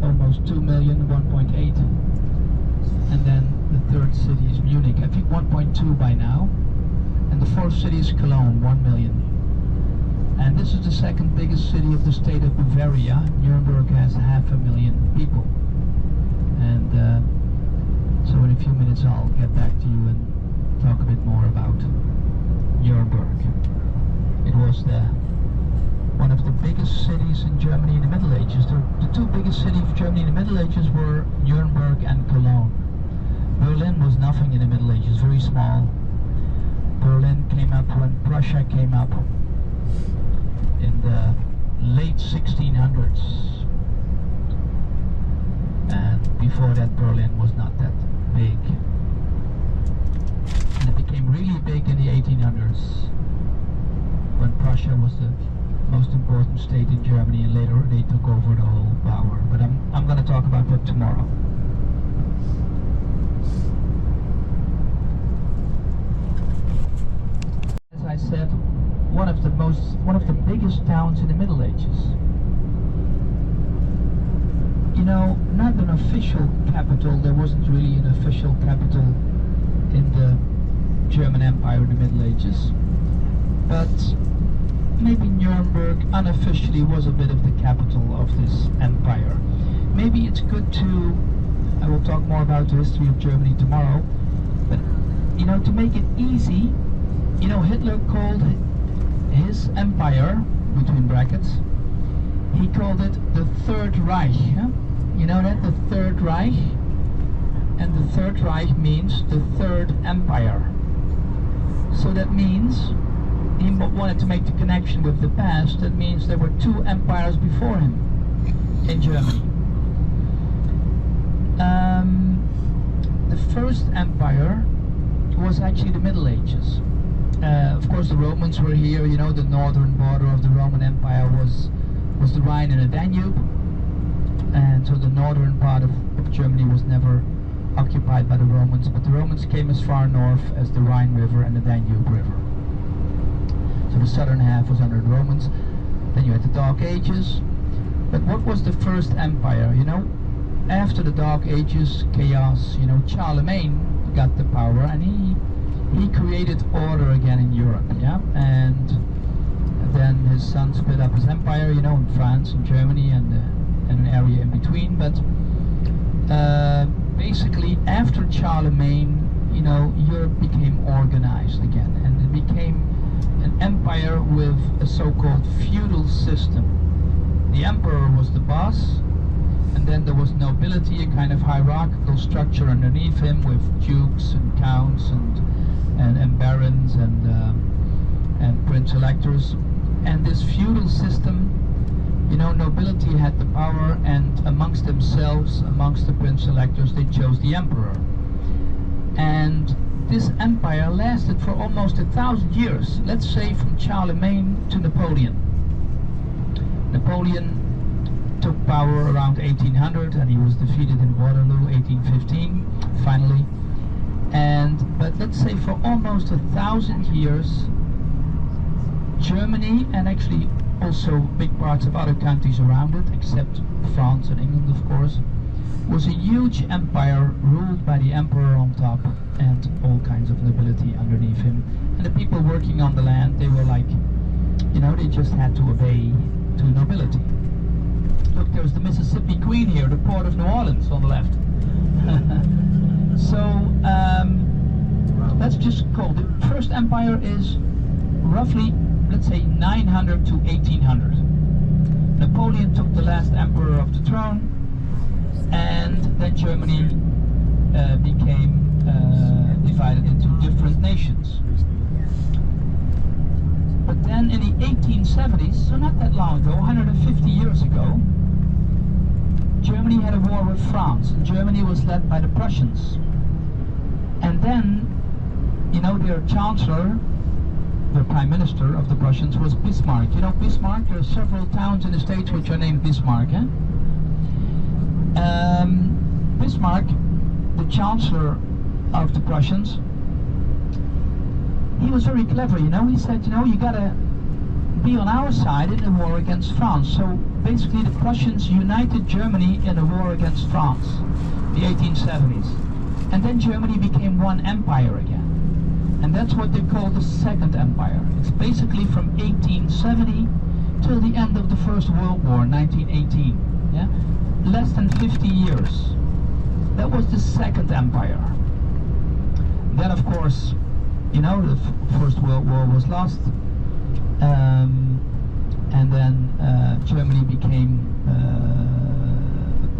almost 2 million, 1.8. And then the third city is Munich, I think 1.2 by now. And the fourth city is Cologne, 1 million. And this is the second biggest city of the state of Bavaria. Nuremberg has 500,000 people. And so in a few minutes I'll get back to you and talk a bit more about Nuremberg. It was one of the biggest cities in Germany in the Middle Ages. The two biggest cities of Germany in the Middle Ages were Nuremberg and Cologne. Berlin was nothing in the Middle Ages, very small. Berlin came up when Prussia came up in the late 1600s. And before that Berlin was not that big. And it became really big in the 1800s when Prussia was the most important state in Germany, and later they took over the whole power. But I'm going to talk about that tomorrow. As I said, one of the biggest towns in the Middle Ages. You know, not an official capital. There wasn't really an official capital in the German Empire in the Middle Ages, but maybe Nuremberg unofficially was a bit of the capital of this empire. Maybe it's good to, I will talk more about the history of Germany tomorrow, but you know, to make it easy, you know, Hitler called his empire, between brackets, he called it the Third Reich. Huh? You know that, the Third Reich? And the Third Reich means the Third Empire. So that means he wanted to make the connection with the past. That means there were two empires before him in Germany. The first empire was actually the Middle Ages. Of course the Romans were here, you know, the northern border of the Roman Empire was the Rhine and the Danube. And so the northern part of Germany was never occupied by the Romans, but the Romans came as far north as the Rhine River and the Danube River. So the southern half was under the Romans. Then you had the Dark Ages. But what was the first empire? You know, after the Dark Ages, chaos, you know, Charlemagne got the power, and he created order again in Europe, yeah? And then his son split up his empire, you know, in France and Germany and an area in between. But basically after Charlemagne, you know, Europe became organized again, and it became an empire with a so-called feudal system. The emperor was the boss, and then there was nobility, a kind of hierarchical structure underneath him with dukes and counts and barons and prince electors. And this feudal system, you know, nobility had the power, and amongst themselves, amongst the prince electors, they chose the emperor. And this empire lasted for almost 1,000 years, let's say from Charlemagne to Napoleon. Napoleon took power around 1800, and he was defeated in Waterloo 1815, finally. But let's say for almost 1,000 years, Germany, and actually also big parts of other countries around it, except France and England of course, was a huge empire ruled by the emperor on top and all kinds of nobility underneath him. And the people working on the land, they were like, you know, they just had to obey to nobility. Look, there's the Mississippi Queen here, the port of New Orleans on the left. So let's just call the first empire is roughly, let's say, 900 to 1800. Napoleon took the last emperor off the throne, and then Germany became divided into different nations. But then in the 1870s, so not that long ago, 150 years ago, Germany had a war with France, and Germany was led by the Prussians. And then, you know, their chancellor, the prime minister of the Prussians, was Bismarck. You know Bismarck? There are several towns in the States which are named Bismarck, eh? Bismarck, the chancellor of the Prussians, he was very clever, you know. He said, you know, you gotta be on our side in the war against France. So basically the Prussians united Germany in a war against France, the 1870s. And then Germany became one empire again. And that's what they call the Second Empire. It's basically from 1870 till the end of the First World War, 1918. Yeah? Less than 50 years. That was the Second Empire. Then, of course, you know, the First World War was lost. And then Germany became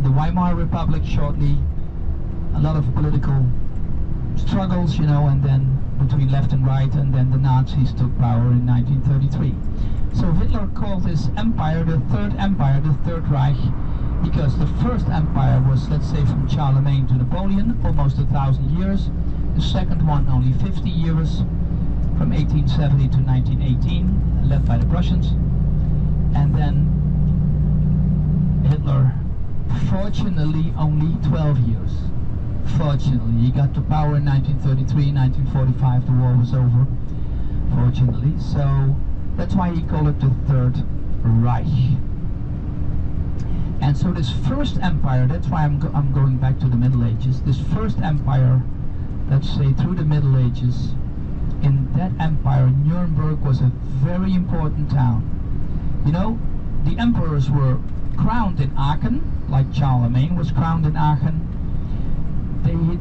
the Weimar Republic shortly. A lot of political struggles, you know, and then between left and right, and then the Nazis took power in 1933. So Hitler called this empire the Third Empire, the Third Reich, because the First Empire was, let's say, from Charlemagne to Napoleon, almost 1,000 years. The second one only 50 years, from 1870 to 1918, led by the Prussians. And then Hitler, fortunately, only 12 years. Fortunately, he got to power in 1933, 1945, the war was over, fortunately. So that's why he called it the Third Reich. And so this First Empire, that's why I'm going back to the Middle Ages, this First Empire, let's say through the Middle Ages, in that empire, Nuremberg was a very important town. You know, the emperors were crowned in Aachen, like Charlemagne was crowned in Aachen.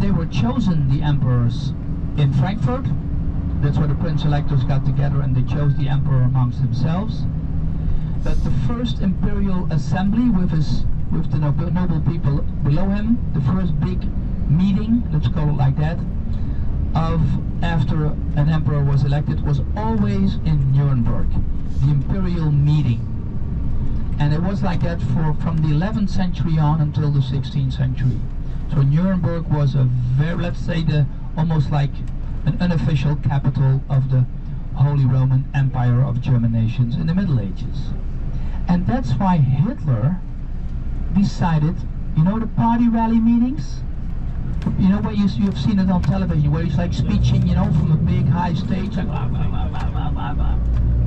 They were chosen, the emperors, in Frankfurt. That's where the prince-electors got together and they chose the emperor amongst themselves. But the first imperial assembly with the noble people below him, the first big meeting, let's call it like that, of after an emperor was elected, was always in Nuremberg, the imperial meeting. And it was like that from the 11th century on until the 16th century. So Nuremberg was a very, let's say, almost like an unofficial capital of the Holy Roman Empire of German nations in the Middle Ages. And that's why Hitler decided, you know, the party rally meetings? You know, where you've seen it on television, where he's like speeching, you know, from a big high stage, like blah, blah, blah, blah, blah, blah, blah.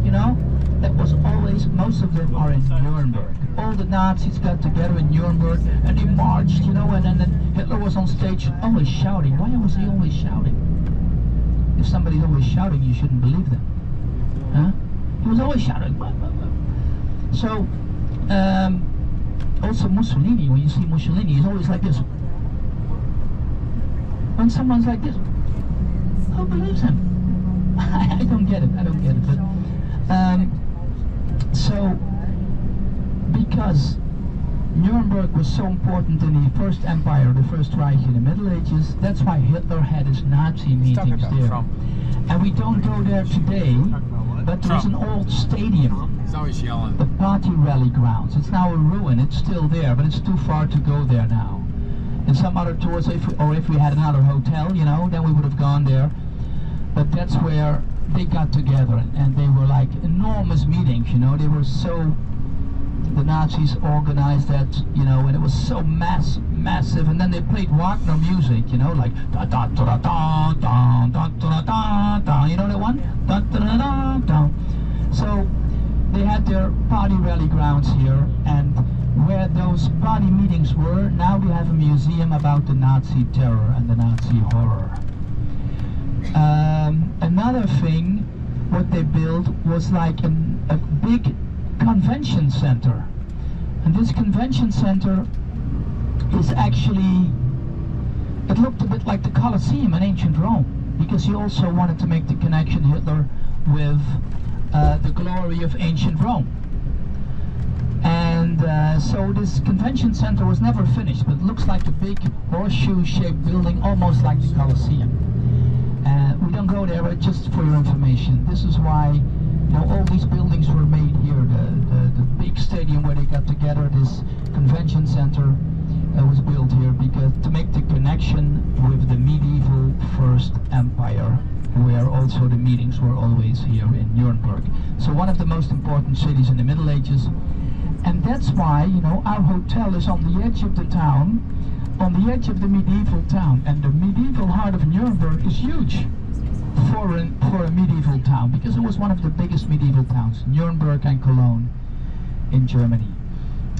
You know, that was always, most of them are in Nuremberg. All the Nazis got together in Nuremberg and they marched, you know, and then Hitler was on stage always shouting. Why was he always shouting? If somebody's always shouting, you shouldn't believe them. Huh? He was always shouting. Blah, blah, blah. So, also Mussolini, when you see Mussolini, he's always like this. When someone's like this, who believes him? I don't get it, But, so, because Nuremberg was so important in the First Empire, the First Reich in the Middle Ages, that's why Hitler had his Nazi meetings there. And we don't go there today, but there's an old stadium, He's always yelling. the party rally grounds. It's now a ruin, it's still there, but it's too far to go there now. In some other tours, if we had another hotel, you know, then we would have gone there. But that's where they got together, and they were like enormous meetings, you know. They were so, the Nazis organized that, you know, and it was so massive. And then they played Wagner music, you know, like da da da da da da da da da da. You know that one? Da da da da da. So they had their party rally grounds here, and where those party meetings were, now we have a museum about the Nazi terror and the Nazi horror. Another thing, what they built was like a big convention center. And this convention center is actually, it looked a bit like the Colosseum in ancient Rome, because he also wanted to make the connection, Hitler, with the glory of ancient Rome. And so this convention center was never finished, but it looks like a big horseshoe-shaped building, almost like the Colosseum. We don't go there, but just for your information. This is why, you know, all these buildings were made here. The big stadium where they got together, this convention center, was built here because to make the connection with the medieval First Empire, where also the meetings were always here in Nuremberg. So one of the most important cities in the Middle Ages. And that's why, you know, our hotel is on the edge of the town, on the edge of the medieval town. And the medieval heart of Nuremberg is huge for a medieval town, because it was one of the biggest medieval towns, Nuremberg and Cologne in Germany.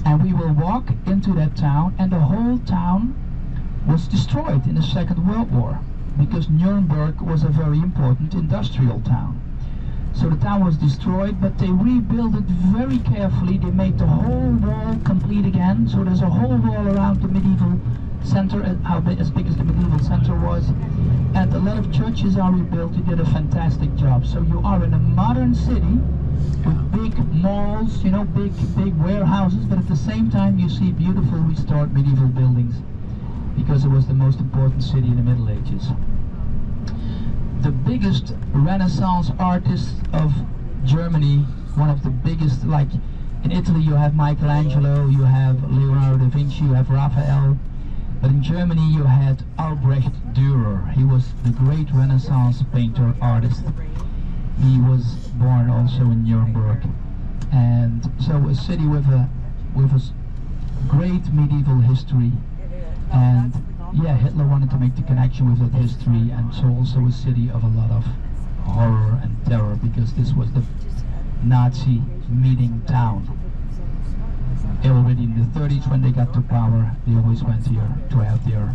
And we will walk into that town, and the whole town was destroyed in the Second World War, because Nuremberg was a very important industrial town. So the town was destroyed, but they rebuilt it very carefully. They made the whole wall complete again, so there's a whole wall around the medieval center, as big as the medieval center was, and a lot of churches are rebuilt. They did a fantastic job. So you are in a modern city with big malls, you know, big warehouses, but at the same time you see beautiful restored medieval buildings, because it was the most important city in the Middle Ages. The biggest Renaissance artist of Germany, one of the biggest, like in Italy you have Michelangelo, you have Leonardo da Vinci, you have Raphael, but in Germany you had Albrecht Dürer. He was the great Renaissance painter artist. He was born also in Nuremberg, and so a city with a great medieval history. And yeah, Hitler wanted to make the connection with that history, and so also a city of a lot of horror and terror, because this was the Nazi meeting town. Already in the 30s, when they got to power, they always went here to have their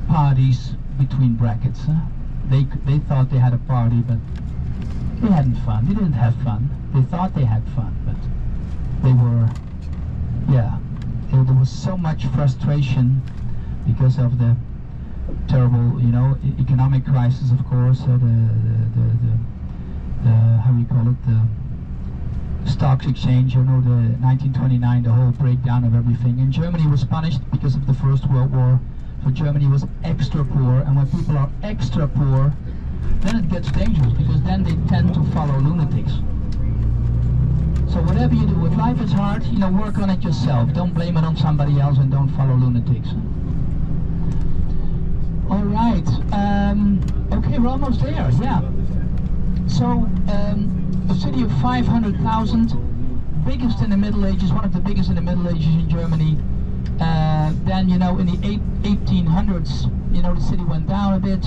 parties between brackets. They thought they had a party, but they hadn't fun. They didn't have fun. They thought they had fun, but they were, yeah, there was so much frustration because of the terrible, you know, economic crisis, of course, the how do you call it, the stocks exchange, you know, the 1929, the whole breakdown of everything. And Germany was punished because of the First World War, so Germany was extra poor, and when people are extra poor, then it gets dangerous, because then they tend to follow lunatics. So whatever you do, if life is hard, you know, work on it yourself. Don't blame it on somebody else, and don't follow lunatics. All right. Okay, we're almost there. Yeah. So a city of 500,000, biggest in the Middle Ages, one of the biggest in the Middle Ages in Germany. Then, you know, in the 1800s, you know, the city went down a bit.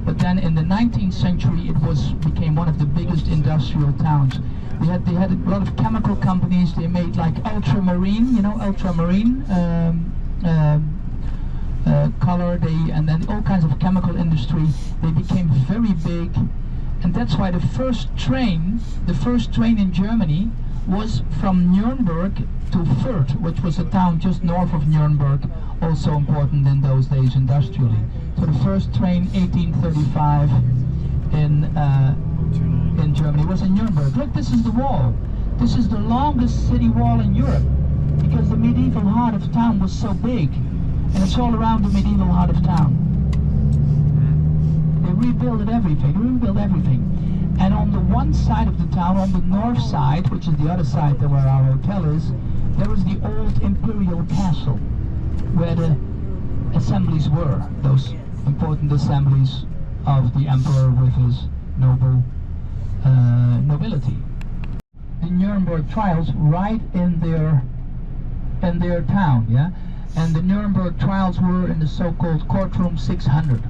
But then in the 19th century, it became one of the biggest industrial towns. They had a lot of chemical companies. They made like ultramarine, you know, ultramarine color. And then all kinds of chemical industry. They became very big, and that's why the first train in Germany was from Nuremberg to Fürth, which was a town just north of Nuremberg, also important in those days industrially. So the first train, 1835, in Germany was in Nuremberg. Look, this is the wall. This is the longest city wall in Europe, because the medieval heart of town was so big, and it's all around the medieval heart of town. They rebuilt everything. And on the one side of the town, on the north side, which is the other side where our hotel is, there was the old imperial castle, where the assemblies were, those important assemblies of the emperor with his nobility. The Nuremberg trials right in their town, yeah? And the Nuremberg trials were in the so-called courtroom 600.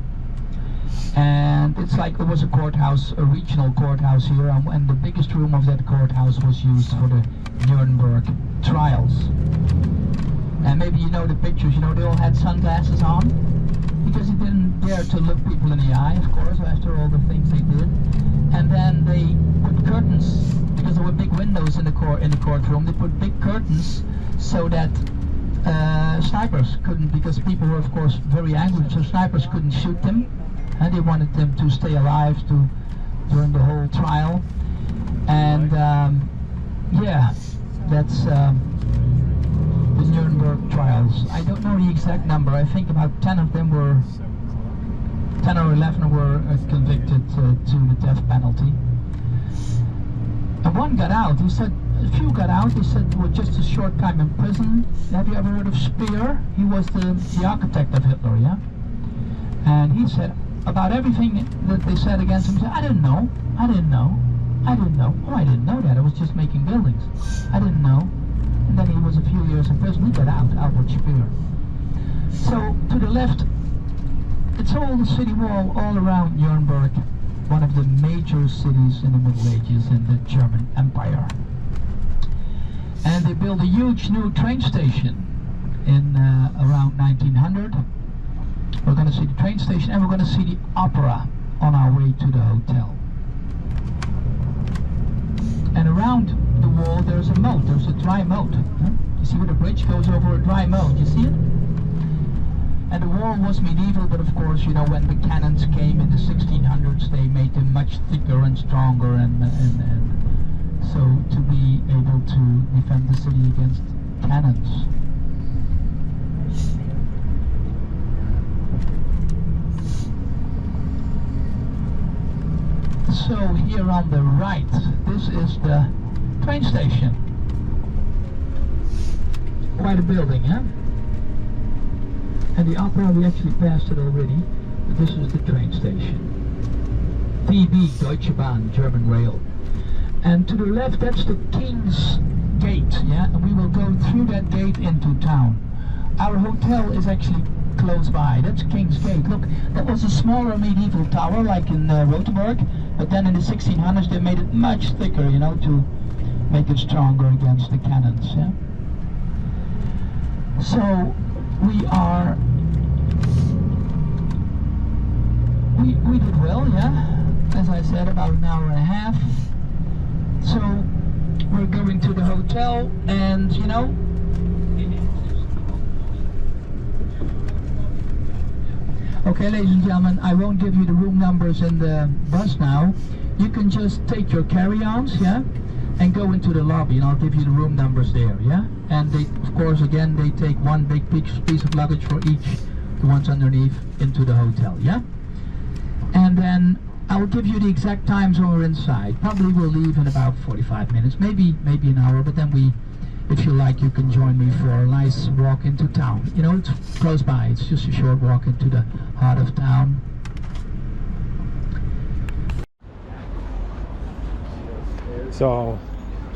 And it's like it was a courthouse, a regional courthouse here, and the biggest room of that courthouse was used for the Nuremberg trials. And maybe you know the pictures, you know, they all had sunglasses on, because they didn't dare to look people in the eye, of course, after all the things they did. And then they put curtains, because there were big windows in the courtroom, they put big curtains so that snipers couldn't, because people were of course very angry, so snipers couldn't shoot them. And they wanted them to stay alive during the whole trial. And yeah, that's the Nuremberg trials. I don't know the exact number. I think about 10 of them were, 10 or 11 were convicted to the death penalty. And one got out. He said, a few got out. He said, well, just a short time in prison. Have you ever heard of Speer? He was the architect of Hitler, yeah? And he said, about everything that they said against him, he said, I didn't know. Oh, I didn't know that. I was just making buildings. I didn't know. And then he was a few years in prison. He got out, Albert Speer. So, to the left, it's all the city wall all around Nuremberg, one of the major cities in the Middle Ages in the German Empire. And they built a huge new train station in around 1900. We're going to see the train station and we're going to see the opera on our way to the hotel. And around the wall there's a moat, there's a dry moat. You see where the bridge goes over a dry moat, you see it? And the wall was medieval, but of course, you know, when the cannons came in the 1600s, they made them much thicker and stronger, and so to be able to defend the city against cannons. So here on the right, this is the train station. Quite a building, huh? And the opera, we actually passed it already, but this is the train station. DB, Deutsche Bahn, German Rail. And to the left, that's the King's Gate, yeah? And we will go through that gate into town. Our hotel is actually close by. That's King's Gate. Look, that was a smaller medieval tower, like in Rothenburg, but then in the 1600s they made it much thicker, you know, to make it stronger against the cannons, yeah? So, we did well, yeah? As I said, about an hour and a half. So, we're going to the hotel, and, you know, okay, ladies and gentlemen, I won't give you the room numbers in the bus now. You can just take your carry-ons, yeah, and go into the lobby, and I'll give you the room numbers there, yeah? And they, of course, again, they take one big piece of luggage for each, the ones underneath, into the hotel, yeah? And then I'll give you the exact times when we're inside. Probably we'll leave in about 45 minutes, maybe an hour, but then if you like, you can join me for a nice walk into town. You know, it's close by. It's just a short walk into the heart of town. So,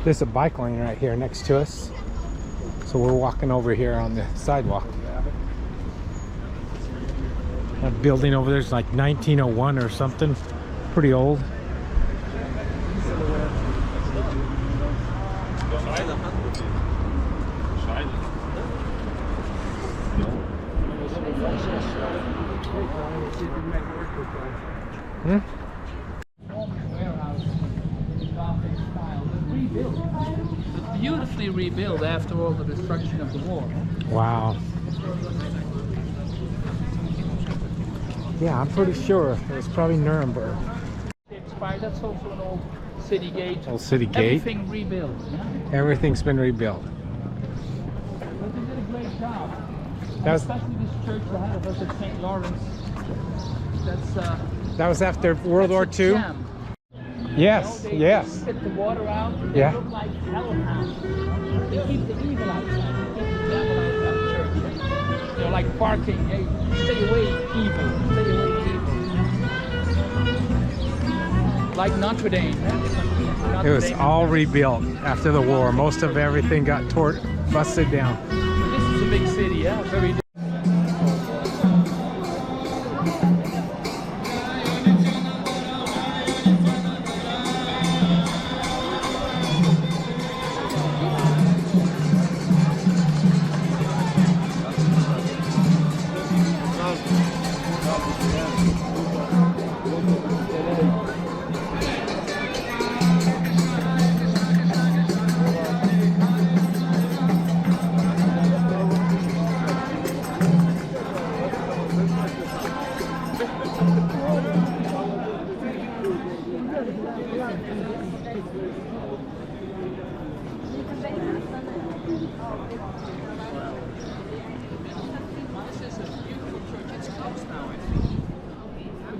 there's a bike lane right here next to us. So we're walking over here on the sidewalk. That building over there is like 1901 or something. Pretty old. Beautifully rebuilt after all the destruction of the war. Wow. Yeah, I'm pretty sure it was probably Nuremberg. That's also an old city gate. Old city gate. Everything rebuilt. Yeah? Everything's been rebuilt. But they did a great job. That Especially this church ahead of us at St. Lawrence. that was after World War II? Jam. Yes, You know, yes. They spit the water out. They Yeah. look like hellhounds. They keep the evil outside. They keep the devil outside the church. They're like barking, hey, stay away, evil. Stay away, evil. Like Notre Dame. It was all rebuilt after the war. Most of everything got busted down. This is a big city, yeah? Very.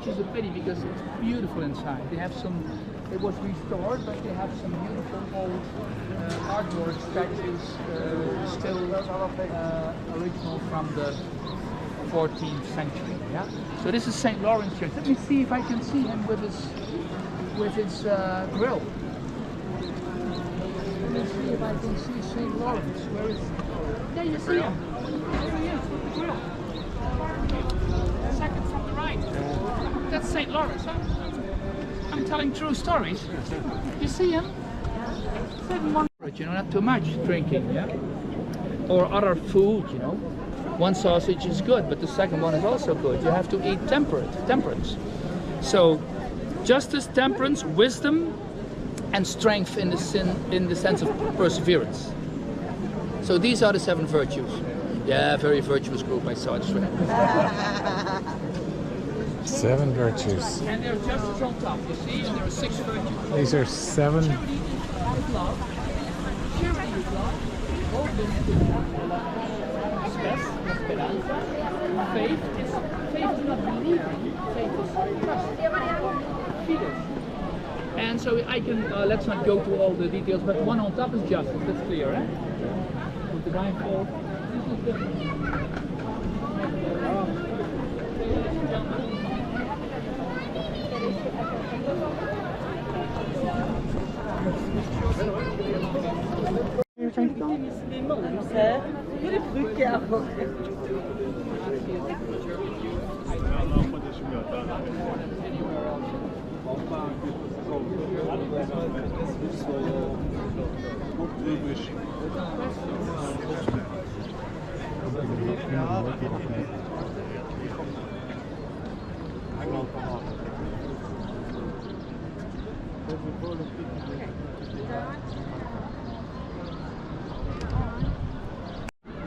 Is a pity because it's beautiful inside. They have some, it was restored, but they have some beautiful old artwork statues still original from the 14th century. Yeah. So this is St. Lawrence Church. Let me see if I can see him with his grill. Let me see if I can see St. Lawrence. Where is? There you see him. There he is with the grill. Second from the right. That's St. Lawrence, huh? I'm telling true stories. You see him? 7-1. But you know, not too much drinking, yeah? Or other food, you know. One sausage is good, but the second one is also good. You have to eat temperance. So, justice, temperance, wisdom, and strength in the sense of perseverance. So these are the 7 virtues. Yeah, very virtuous group, I saw it straight. 7 virtues. And they're justice on top, you see, and there are 6 virtues. These are 7. Charity is love. Charity is love. Hope is esperanza. Faith is not believing. Faith is trust. Fides. And so I can, let's not go to all the details, but one on top is justice, that's clear, eh? With the blindfold. This is the...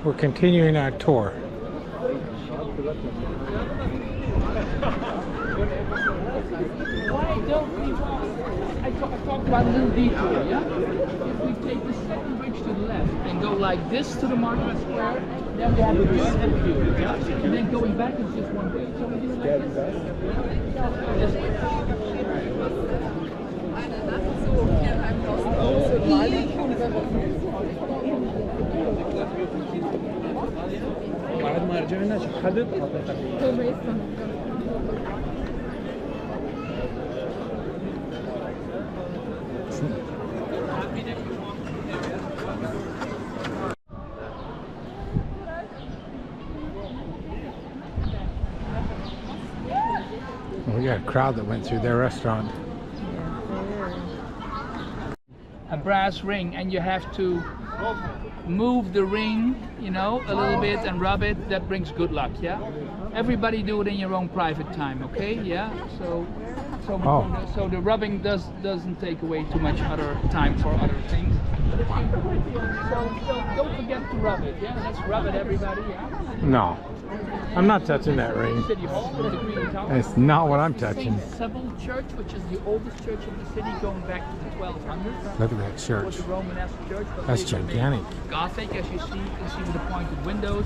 We're continuing our tour. Why don't we walk? I talked about a little detour, yeah? If we take the second bridge to the left and go like this to the Market Square, then we have a beautiful view, yeah? And then going back is just one way. So we do it like this. This way. We got a crowd that went through their restaurant. A brass ring, and you have to move the ring, you know, a little bit and rub it. That brings good luck, yeah? Everybody do it in your own private time, okay? Yeah? So the rubbing doesn't take away too much other time for other things. So don't forget to rub it, yeah? Let's rub it, everybody, yeah? No, I'm not touching that ring. City Hall with the Green Tower. That's not what I'm touching. St. Sybil Church, which is the oldest church in the city, going back to the 1200s. Look at that It church. was a Romanesque church. But That's later made gigantic. Gothic, as you see. You can see with the pointed windows.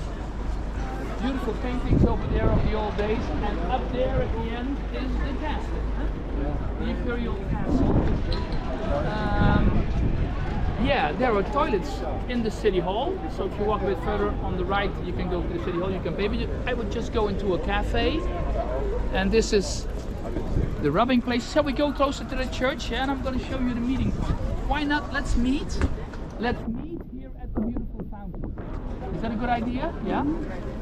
Beautiful paintings over there of the old days. And up there at the end is the castle. Huh? The Imperial Castle. Yeah, there are toilets in the City Hall. So if you walk a bit further on the right, you can go to the City Hall. You can pay. But I would just go into a cafe. And this is the rubbing place. Shall we go closer to the church? Yeah, and I'm going to show you the meeting point. Why not? Let's meet. Let's meet here at the beautiful fountain. Is that a good idea? Yeah?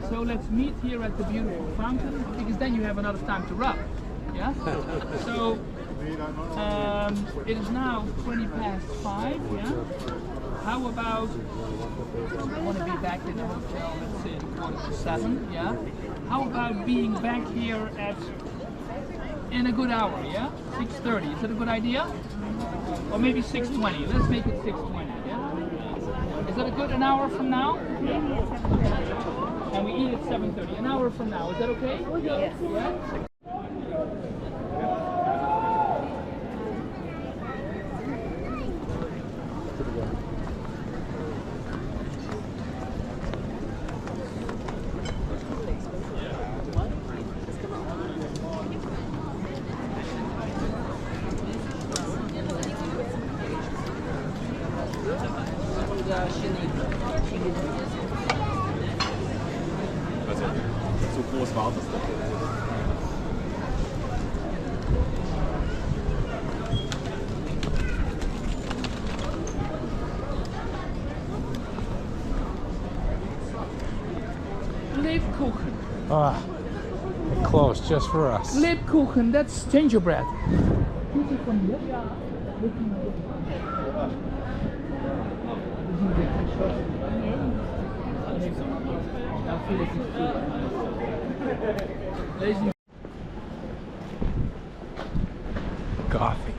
So let's meet here at the beautiful fountain, because then you have enough time to rub. Yeah? So it is now 5:20. Yeah? How about, I want to be back in the hotel, let's say 6:45. Yeah? How about being back here in a good hour, yeah? 6:30, is that a good idea? Or maybe 6:20, let's make it 6:20, yeah? Is that a good, an hour from now? Yeah. And we eat at 7:30, an hour from now, is that okay? Yes. Yeah? Also, so groß war das doch. Lebkuchen. Ah, close just for us. Lebkuchen, that's gingerbread. Gothic.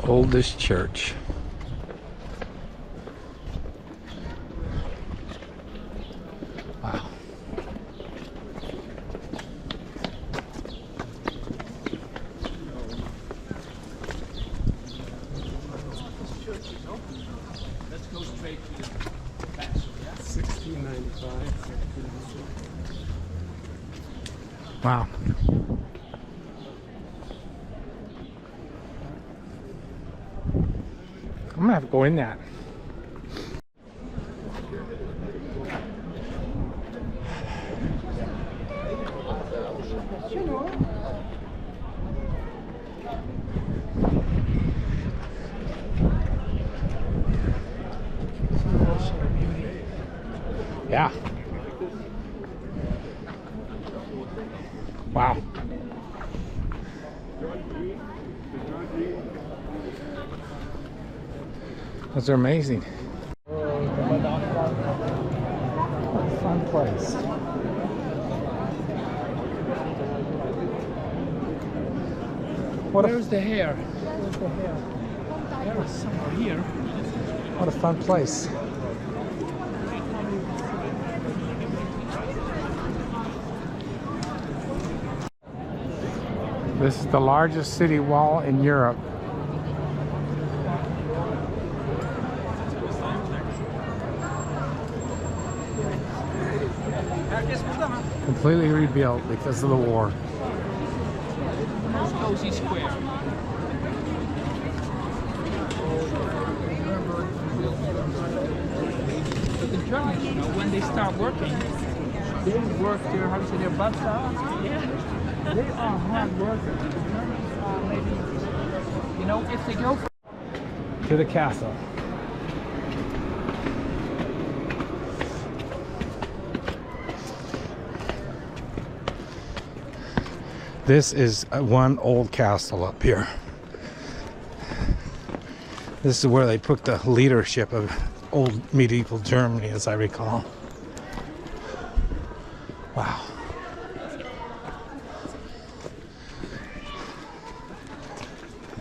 Oldest church. Wow. Let's go straight to the castle, yeah? 1695. Wow. I'm gonna have to go in that. Yeah. Wow. Those are amazing. Fun place. Where's the hair? Where's the hair? Hair is somewhere here. What a fun place. This is the largest city wall in Europe. Completely rebuilt because of the war. Cozy Square. But the Germans, you know, when they start working, they work their, how do you say, their butts out. Yeah. They are hard workers. The Germans are maybe, you know, if they go for To the castle. This is one old castle up here. This is where they put the leadership of old medieval Germany, as I recall. Wow.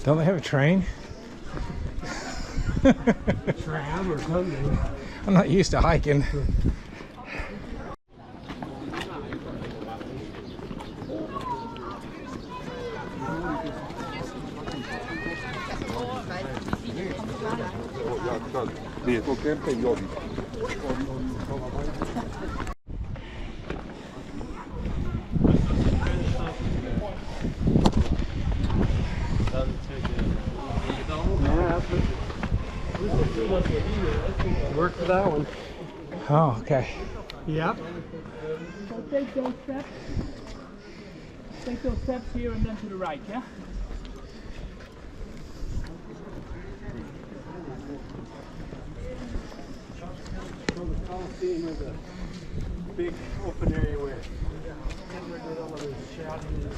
Don't they have a train? Tram or something. I'm not used to hiking. Nee, het is ook geen Jordi. Work for that one. Oh, okay. Yep. So take those steps. Take those steps here and then to the right, yeah? So the Coliseum is a big open area where Hitler did all of his shouting.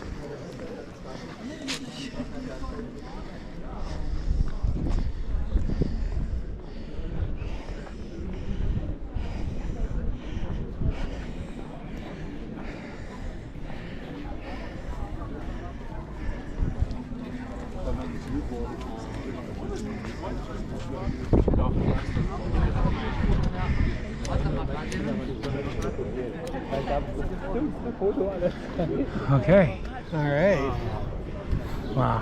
Okay. All right. Wow.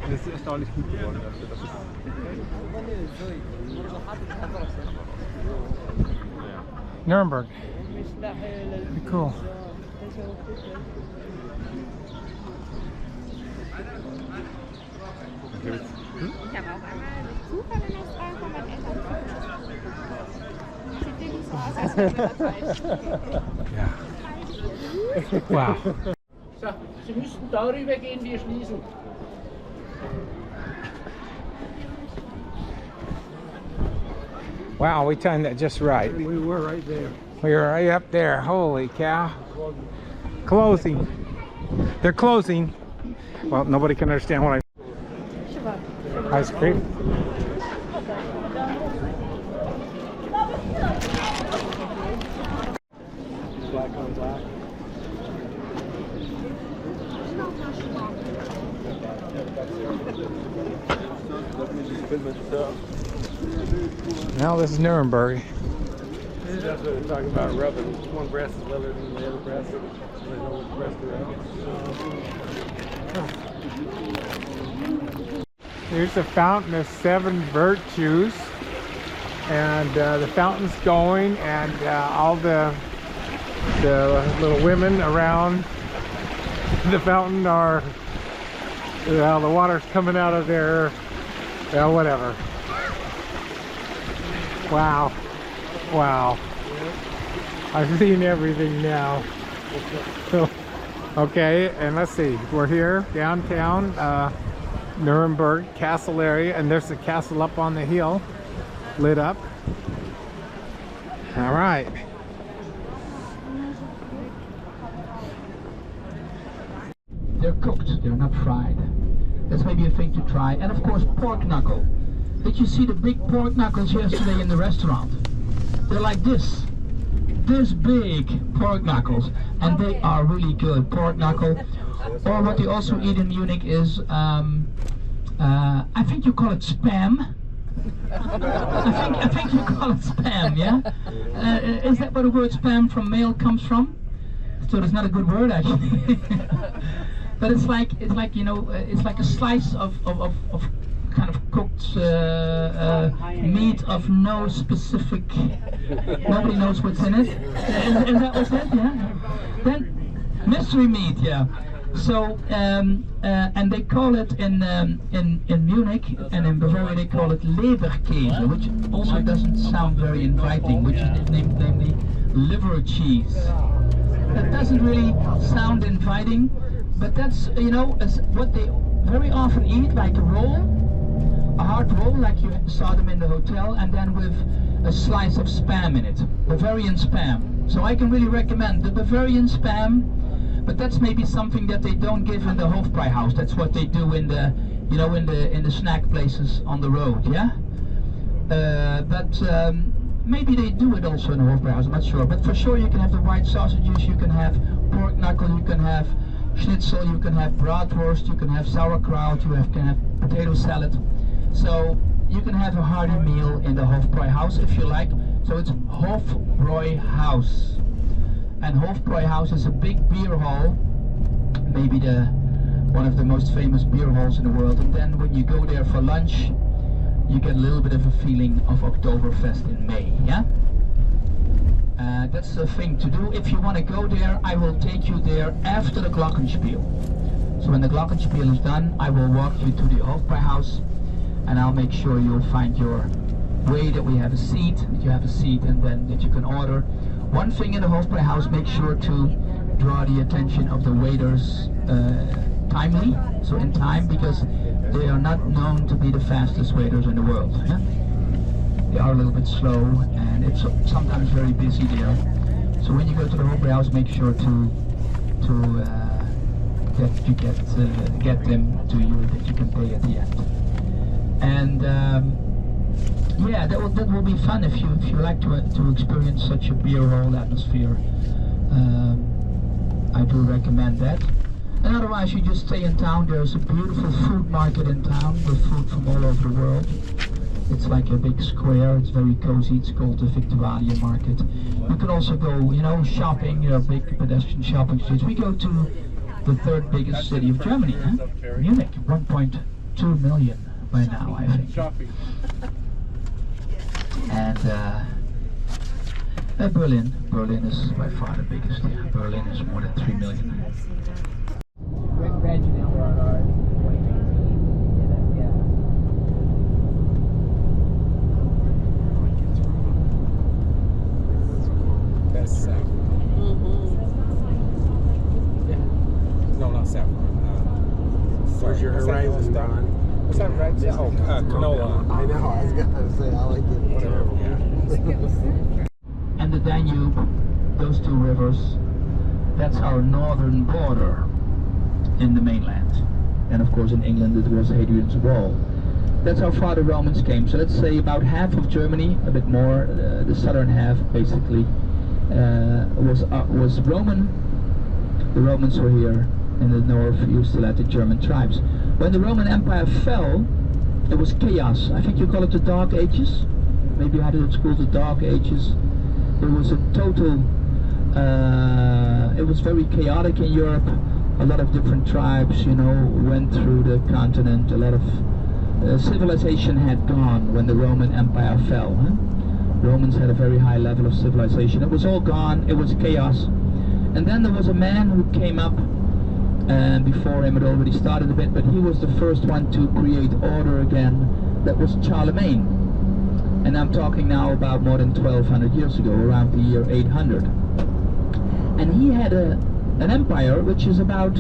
Das ist erstaunlich gut geworden. Nuremberg. Pretty cool. Ich habe auch einmal durch Zufall in Australien von meinen Eltern geguckt. Sieht wirklich so aus, als wäre das falsch. Yeah. Wow. So, Sie müssten darüber gehen, wir schließen. Wow, we timed that just right. We were right there. We were right up there. Holy cow. Closing. They're closing. Well, nobody can understand what ice cream. Black on black. Now this is Nuremberg. That's what they're talking about, rubbing. One breast is leather than the other breast. So they know which breast they're at. Here's the fountain of 7 virtues. And the fountain's going, and all the little women around the fountain are, well, the water's coming out of their, well, whatever. Wow. Wow. I've seen everything now. Okay, and let's see. We're here, downtown, Nuremberg castle area, and there's the castle up on the hill, lit up. All right. They're cooked, they're not fried. That's maybe a thing to try. And of course, pork knuckle. Did you see the big pork knuckles yesterday in the restaurant? They're like this big pork knuckles, and they are really good. Pork knuckle, or what they also eat in Munich is, I think you call it spam. I think you call it spam, yeah? Is that where the word spam from mail comes from? So it's not a good word actually. But it's like you know, it's like a slice of kind of cooked meat of no specific. Nobody knows what's in it. Is that what's it? Yeah. Then mystery meat, yeah. So and they call it in Munich and in Bavaria they call it Leberkäse, which also doesn't sound very inviting, which is namely liver cheese. That doesn't really sound inviting, but that's, you know, what they very often eat, like a roll, a hard roll like you saw them in the hotel, and then with a slice of spam in it, Bavarian spam. So I can really recommend the Bavarian spam, but that's maybe something that they don't give in the Hofbräuhaus. That's what they do in the, you know, in the snack places on the road, yeah. Maybe they do it also in the Hofbräuhaus, I'm not sure. But for sure you can have the white sausages, you can have pork knuckle, you can have schnitzel, you can have bratwurst, you can have sauerkraut, you can have potato salad. So you can have a hearty meal in the Hofbräuhaus if you like. So it's Hofbräuhaus. And Hofbräuhaus is a big beer hall, maybe one of the most famous beer halls in the world. And then when you go there for lunch, you get a little bit of a feeling of Oktoberfest in May, yeah? That's the thing to do. If you want to go there, I will take you there after the Glockenspiel. So when the Glockenspiel is done, I will walk you to the Hofbräuhaus, and I'll make sure you'll find your way, that we have a seat, that you have a seat, and then that you can order. One thing in the Hofbräuhaus, make sure to draw the attention of the waiters timely, so in time, because they are not known to be the fastest waiters in the world. Yeah? They are a little bit slow, and it's sometimes very busy there. So when you go to the Hofbräuhaus, make sure to get them to you, that you can pay at the end. And yeah, that will be fun if you like to experience such a beer hall atmosphere. I do recommend that. And otherwise, you just stay in town. There's a beautiful food market in town with food from all over the world. It's like a big square. It's very cozy. It's called the Victualia Market. You can also go, you know, shopping. There are big pedestrian shopping streets. We go to the third biggest city of Germany, huh? Munich, 1.2 million by now, I think. And Berlin is by far the biggest. Yeah. Berlin is more than 3 million. That's saffron. No, not saffron. Where's your horizon, Don? What's that right? Oh, canola. I know, I was gonna say, I like it. Whatever. Yeah. And the Danube, those two rivers, that's our northern border. in the mainland. And of course in England it was Hadrian's Wall. That's how far the Romans came. So let's say about half of Germany, a bit more, the southern half basically, was Roman. The Romans were here. In the north you still had the German tribes. When the Roman Empire fell, it was chaos. I think you call it the Dark Ages. Maybe you had it at school, the Dark Ages. It was a total, it was very chaotic in Europe. A lot of different tribes, you know, went through the continent. A lot of civilization had gone when the Roman Empire fell. Huh? Romans had a very high level of civilization. It was all gone. It was chaos. And then there was a man who came up, and before him it already started a bit, but he was the first one to create order again. That was Charlemagne. And I'm talking now about more than 1200 years ago, around the year 800. And he had an empire which is about,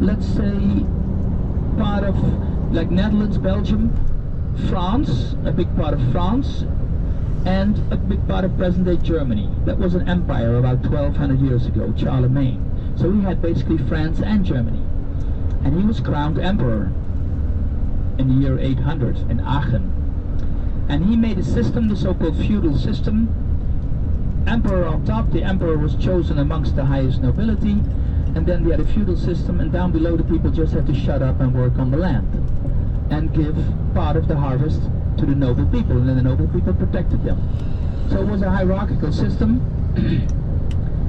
let's say, part of like Netherlands, Belgium, France, a big part of France, and a big part of present-day Germany. That was an empire about 1200 years ago, Charlemagne. So he had basically France and Germany. And he was crowned emperor in the year 800 in Aachen. And he made a system, the so-called feudal system. Emperor on top, the emperor was chosen amongst the highest nobility. And then we had a feudal system, and down below the people just had to shut up and work on the land. And give part of the harvest to the noble people, and then the noble people protected them. So it was a hierarchical system.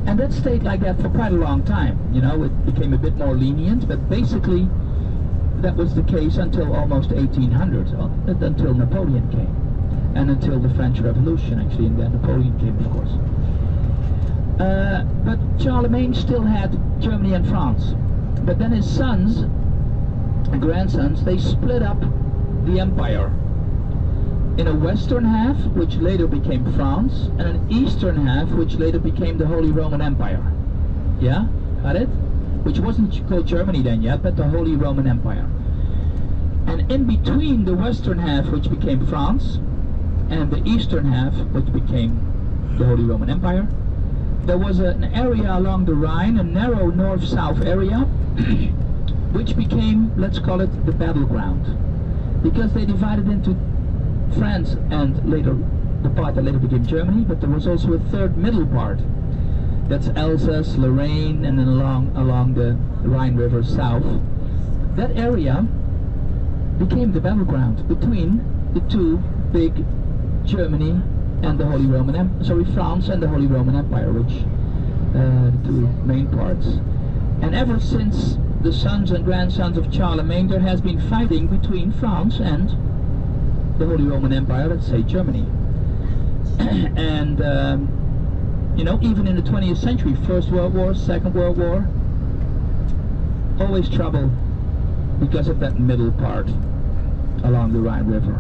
And that stayed like that for quite a long time. You know, it became a bit more lenient, but basically that was the case until almost 1800, until Napoleon came. And until the French Revolution, actually, and then Napoleon came, of course. But Charlemagne still had Germany and France. But then his sons and grandsons, they split up the empire in a western half, which later became France, and an eastern half, which later became the Holy Roman Empire. Yeah? Got it? Which wasn't called Germany then yet, but the Holy Roman Empire. And in between the western half, which became France, and the eastern half, which became the Holy Roman Empire, there was an area along the Rhine, a narrow north-south area, which became, let's call it, the battleground. Because they divided into France and later the part that later became Germany, but there was also a third middle part. That's Alsace, Lorraine, and then along the Rhine River south. That area became the battleground between the two big Germany and the Holy Roman France and the Holy Roman Empire, which the two main parts. And ever since the sons and grandsons of Charlemagne, there has been fighting between France and the Holy Roman Empire, let's say Germany. And you know, even in the 20th century, First World War, Second World War, always trouble because of that middle part along the Rhine River.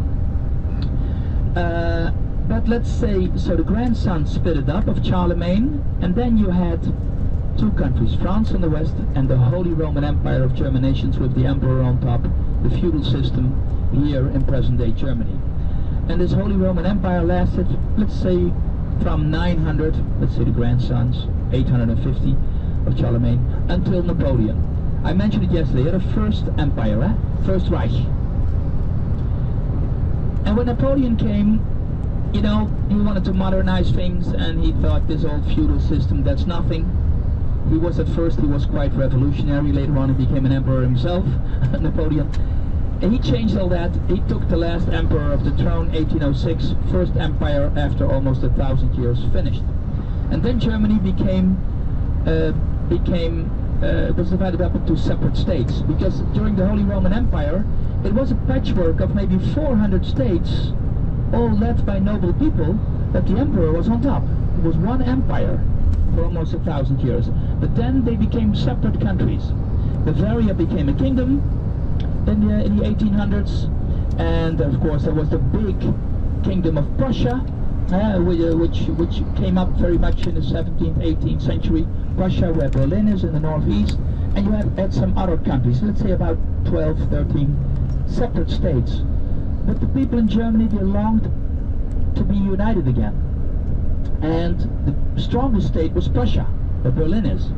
But let's say, so the grandson split it up of Charlemagne, and then you had two countries, France on the west and the Holy Roman Empire of German nations with the emperor on top, the feudal system here in present-day Germany. And this Holy Roman Empire lasted, let's say, from 900, let's say the grandsons, 850 of Charlemagne, until Napoleon. I mentioned it yesterday, the First Empire, First Reich. And when Napoleon came, you know, he wanted to modernize things, and he thought this old feudal system, that's nothing. He was at first, he was quite revolutionary. Later on he became an emperor himself, Napoleon. And he changed all that. He took the last emperor of the throne, 1806, first empire after almost 1,000 years finished. And then Germany was divided up into separate states, because during the Holy Roman Empire it was a patchwork of maybe 400 states, all led by noble people, but the emperor was on top. It was one empire for almost 1,000 years. But then they became separate countries. Bavaria became a kingdom in the 1800s, and of course there was the big kingdom of Prussia, which came up very much in the 17th, 18th century. Prussia, where Berlin is in the northeast, and you had some other countries, let's say about 12, 13 separate states. But the people in Germany, they longed to be united again. And the strongest state was Prussia, where Berlin is.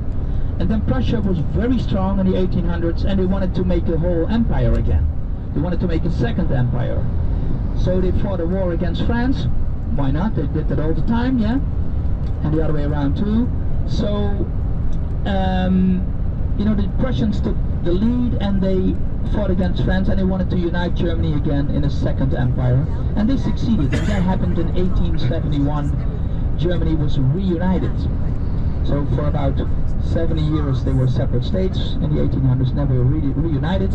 And then Prussia was very strong in the 1800s, and they wanted to make a whole empire again. They wanted to make a second empire. So they fought a war against France. Why not? They did that all the time, yeah? And the other way around too. So, you know, the Prussians took the lead and they fought against France, and they wanted to unite Germany again in a second empire. And they succeeded, and that happened in 1871. Germany was reunited. So for about 70 years they were separate states. In the 1800s, never reunited.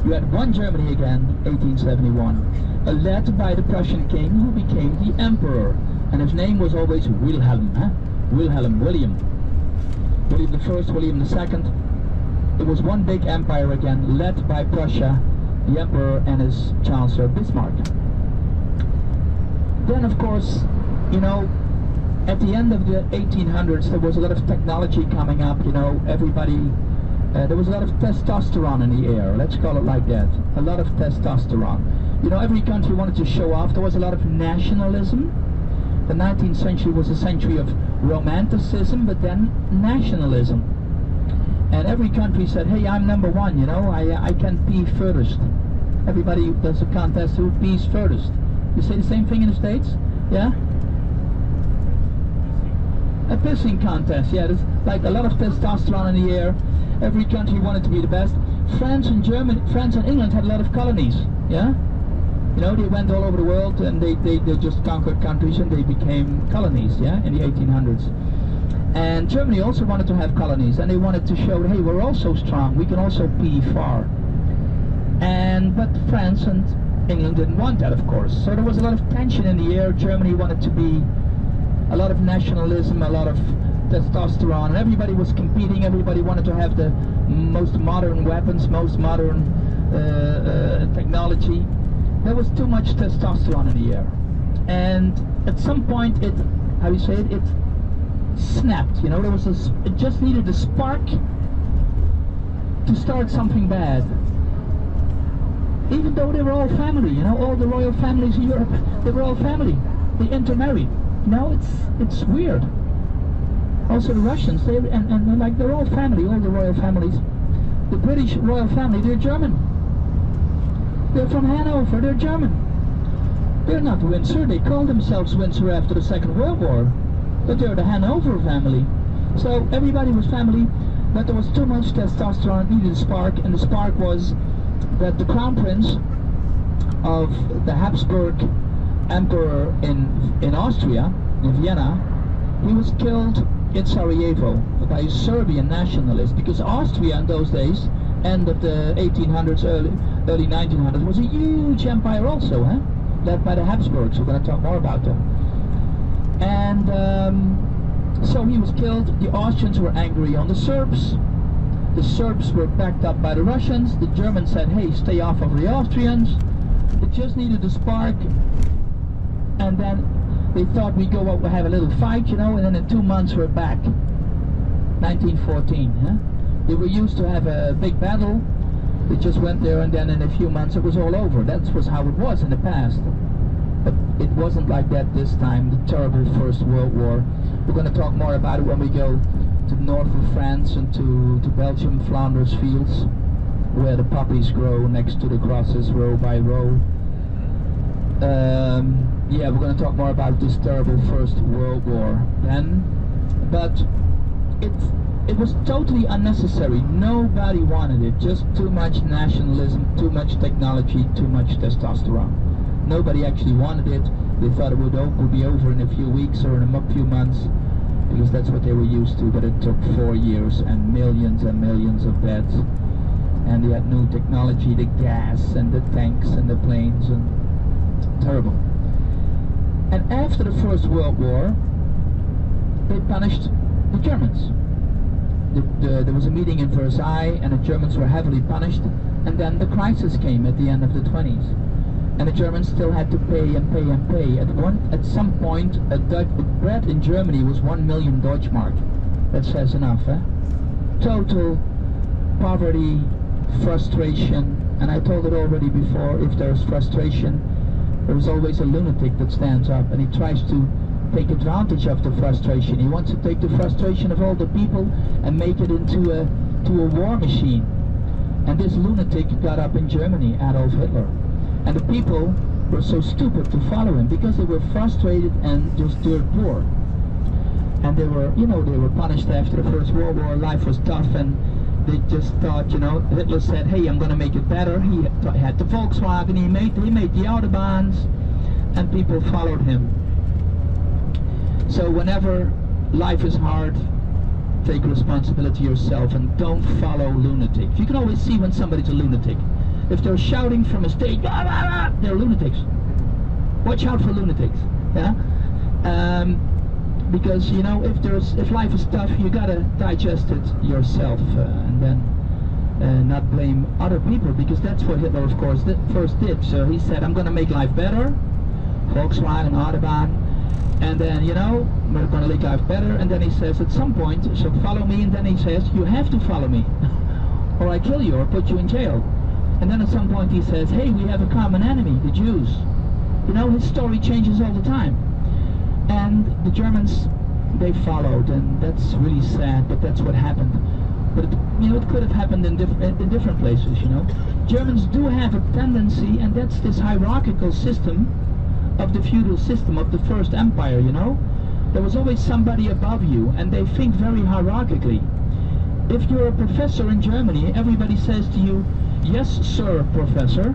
You had one Germany again, 1871, led by the Prussian king, who became the emperor. And his name was always Wilhelm, William. William I, William II. It was one big empire again, led by Prussia, the emperor and his chancellor Bismarck. Then of course, you know, at the end of the 1800s there was a lot of technology coming up, you know, everybody, there was a lot of testosterone in the air, let's call it like that, a lot of testosterone. You know, every country wanted to show off, there was a lot of nationalism. The 19th century was a century of romanticism, but then nationalism. And every country said, hey, I'm number one, you know, I can pee furthest. Everybody does a contest who pees furthest. You say the same thing in the States? Yeah? A pissing contest, yeah, there's like a lot of testosterone in the air. Every country wanted to be the best. France and England had a lot of colonies, yeah? You know, they went all over the world and they just conquered countries and they became colonies, yeah, in the 1800s. And Germany also wanted to have colonies, and they wanted to show, hey, we're also strong, we can also pee far. But France and England didn't want that, of course. So there was a lot of tension in the air. Germany wanted to be a lot of nationalism, a lot of testosterone, and everybody was competing. Everybody wanted to have the most modern weapons, most modern technology. There was too much testosterone in the air, and at some point it snapped. You know, it just needed a spark to start something bad. Even though they were all family, you know, all the royal families in Europe, they were all family. They intermarried. No, it's weird. Also the Russians, they're all family, all the royal families. The British royal family, they're German. They're from Hanover, they're German. They're not Windsor, they called themselves Windsor after the Second World War. But they're the Hanover family. So everybody was family, but there was too much testosterone, it needed a spark, and the spark was that the crown prince of the Habsburg emperor in Austria, in Vienna, he was killed in Sarajevo by a Serbian nationalist, because Austria in those days, end of the 1800s, early 1900s, was a huge empire also, led by the Habsburgs. We're going to talk more about them. And so he was killed. The Austrians were angry on the Serbs. The Serbs were backed up by the Russians. The Germans said, hey, stay off of the Austrians. It just needed a spark. And then they thought we'd go out and have a little fight, you know, and then in 2 months we're back. 1914, They were used to have a big battle. They just went there, and then in a few months it was all over. That was how it was in the past. But it wasn't like that this time, the terrible First World War. We're going to talk more about it when we go to the north of France and to Belgium, Flanders fields, where the poppies grow next to the crosses, row by row. Yeah, we're going to talk more about this terrible First World War then. But it was totally unnecessary. Nobody wanted it. Just too much nationalism, too much technology, too much testosterone. Nobody actually wanted it. They thought it would be over in a few weeks or in a few months, because that's what they were used to. But it took 4 years and millions of deaths. And they had new technology, the gas and the tanks and the planes, and terrible. And after the First World War, they punished the Germans. There was a meeting in Versailles, and the Germans were heavily punished. And then the crisis came at the end of the 20s. And the Germans still had to pay and pay and pay. At some point, bread in Germany was 1 million Deutschmark. That says enough, Total poverty, frustration, and I told it already before, if there's frustration, there's always a lunatic that stands up and he tries to take advantage of the frustration. He wants to take the frustration of all the people and make it into a war machine. And this lunatic got up in Germany, Adolf Hitler. And the people were so stupid to follow him because they were frustrated and just dirt poor. And they were, you know, they were punished after the First World War. Life was tough, and they just thought, you know, Hitler said, hey, I'm going to make it better. He had the Volkswagen, he made the Autobahns, and people followed him. So whenever life is hard, take responsibility yourself and don't follow lunatics. You can always see when somebody's a lunatic. If they're shouting from a stage, ah, ah, ah, they're lunatics. Watch out for lunatics. Yeah. Because, you know, if life is tough, you gotta digest it yourself and then not blame other people, because that's what Hitler, of course, first did. So he said, I'm gonna make life better, Volkswagen, Autobahn, and then, you know, we're gonna make life better. And then he says, at some point, so follow me. And then he says, you have to follow me, or I kill you or put you in jail. And then at some point he says, hey, we have a common enemy, the Jews. You know, his story changes all the time. And the Germans, they followed, and that's really sad, but that's what happened. But it, you know, it could have happened in different places, you know. Germans do have a tendency, and that's this hierarchical system of the feudal system of the First Empire, you know. There was always somebody above you, and they think very hierarchically. If you're a professor in Germany, everybody says to you, yes, sir, professor.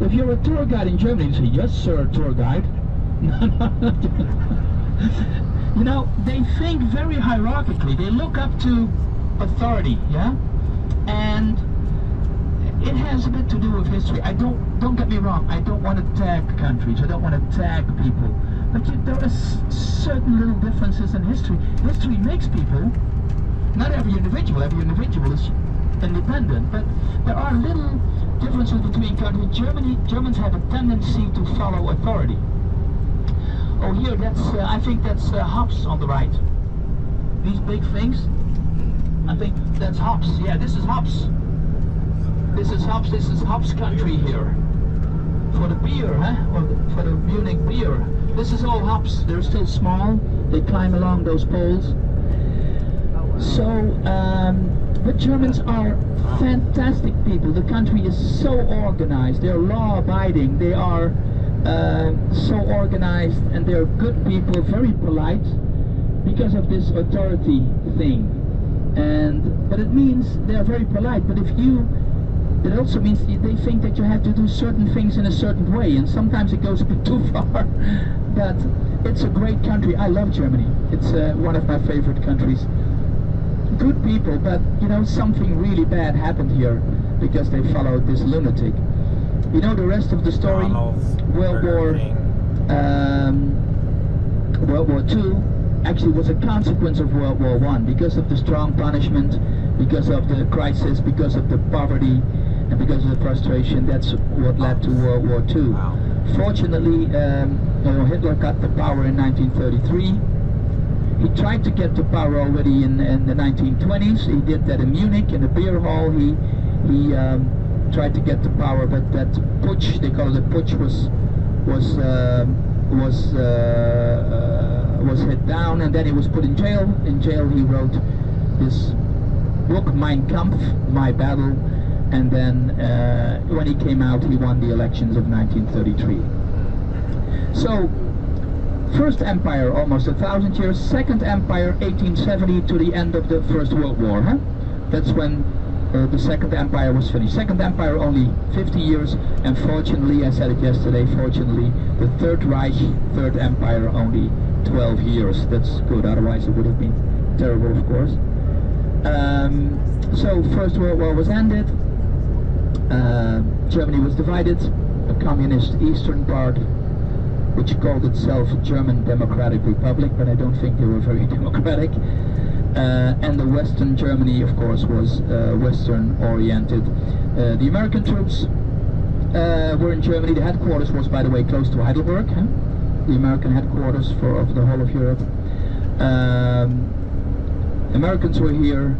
If you're a tour guide in Germany, you say, yes, sir, tour guide. You know, they think very hierarchically. They look up to authority, yeah? And it has a bit to do with history. Don't get me wrong, I don't want to tag countries, I don't want to tag people. But there are certain little differences in history. History makes people, not every individual is independent, but there are little differences between countries. Germans have a tendency to follow authority. Oh, here, that's, I think that's hops on the right. These big things, I think that's hops. Yeah, this is hops. This is hops country here. For the beer, huh? Or for the Munich beer. This is all hops. They're still small. They climb along those poles. So, but Germans are fantastic people. The country is so organized. They're law-abiding. They are so organized, and they're good people, very polite, because of this authority thing. But it means they're very polite. But it also means they think that you have to do certain things in a certain way, and sometimes it goes a bit too far. But it's a great country. I love Germany. It's one of my favorite countries. Good people, but you know, something really bad happened here because they followed this lunatic. You know the rest of the story. World War II actually was a consequence of World War I, because of the strong punishment, because of the crisis, because of the poverty, and because of the frustration. That's what led to World War II. Wow. Fortunately, Hitler got the power in 1933. He tried to get to power already in the 1920s. He did that in Munich, in a beer hall. He tried to get to power, but that putsch, they call it a putsch, was hit down, and then he was put in jail. In jail he wrote this book, Mein Kampf, My Battle, and then when he came out he won the elections of 1933. So, First Empire, almost 1,000 years. Second Empire, 1870 to the end of the First World War. Huh? That's when the Second Empire was finished. Second Empire only 50 years, and fortunately, I said it yesterday, fortunately, the Third Reich, Third Empire, only 12 years. That's good, otherwise it would have been terrible, of course. So, First World War was ended. Germany was divided. A communist eastern part, which called itself German Democratic Republic, but I don't think they were very democratic. And the Western Germany, of course, was Western-oriented. The American troops were in Germany. The headquarters was, by the way, close to Heidelberg, huh? The American headquarters of the whole of Europe. Americans were here.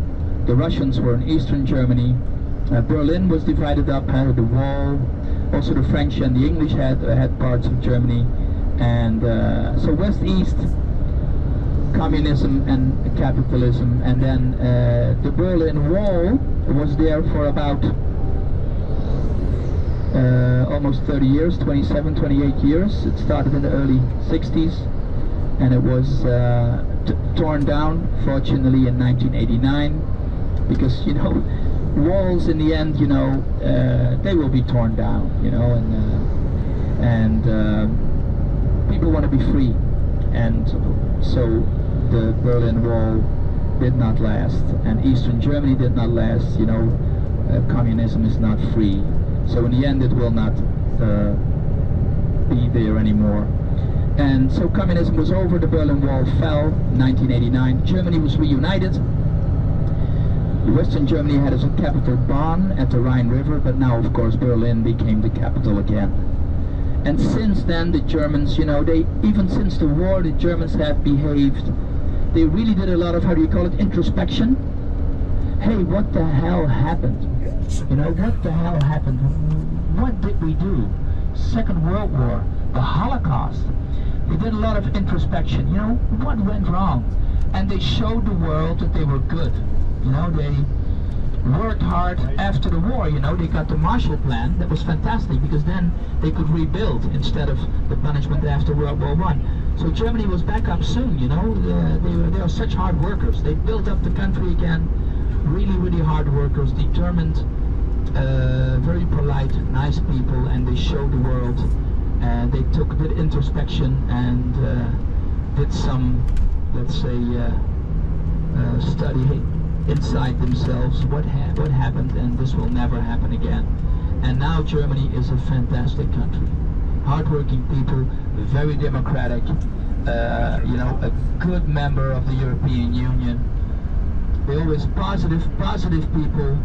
The Russians were in Eastern Germany. Berlin was divided up, the wall. Also the French and the English had parts of Germany. And so West-East, communism and capitalism, and then the Berlin Wall was there for about almost 30 years, 27, 28 years. It started in the early 60s, and it was torn down, fortunately, in 1989, because, you know, walls in the end, you know, they will be torn down, you know, and people want to be free, and so the Berlin Wall did not last, and Eastern Germany did not last, you know. Communism is not free, so in the end it will not be there anymore. And so communism was over, the Berlin Wall fell, 1989, Germany was reunited. Western Germany had as a capital Bonn at the Rhine River, but now of course Berlin became the capital again. And since then the Germans, you know, even since the war, the Germans have behaved, they really did a lot of, how do you call it, introspection. Hey, what the hell happened? You know, what the hell happened? What did we do? Second World War, the Holocaust. They did a lot of introspection, you know, what went wrong? And they showed the world that they were good. You know, they worked hard after the war, you know, they got the Marshall Plan. That was fantastic, because then they could rebuild instead of the punishment after World War I. So Germany was back up soon, you know, they are such hard workers. They built up the country again, really, really hard workers, determined, very polite, nice people, and they showed the world. They took a bit of introspection and did some, let's say, study inside themselves what happened, and this will never happen again. And now Germany is a fantastic country. Hardworking people, very democratic, you know, a good member of the European Union. They're always positive people.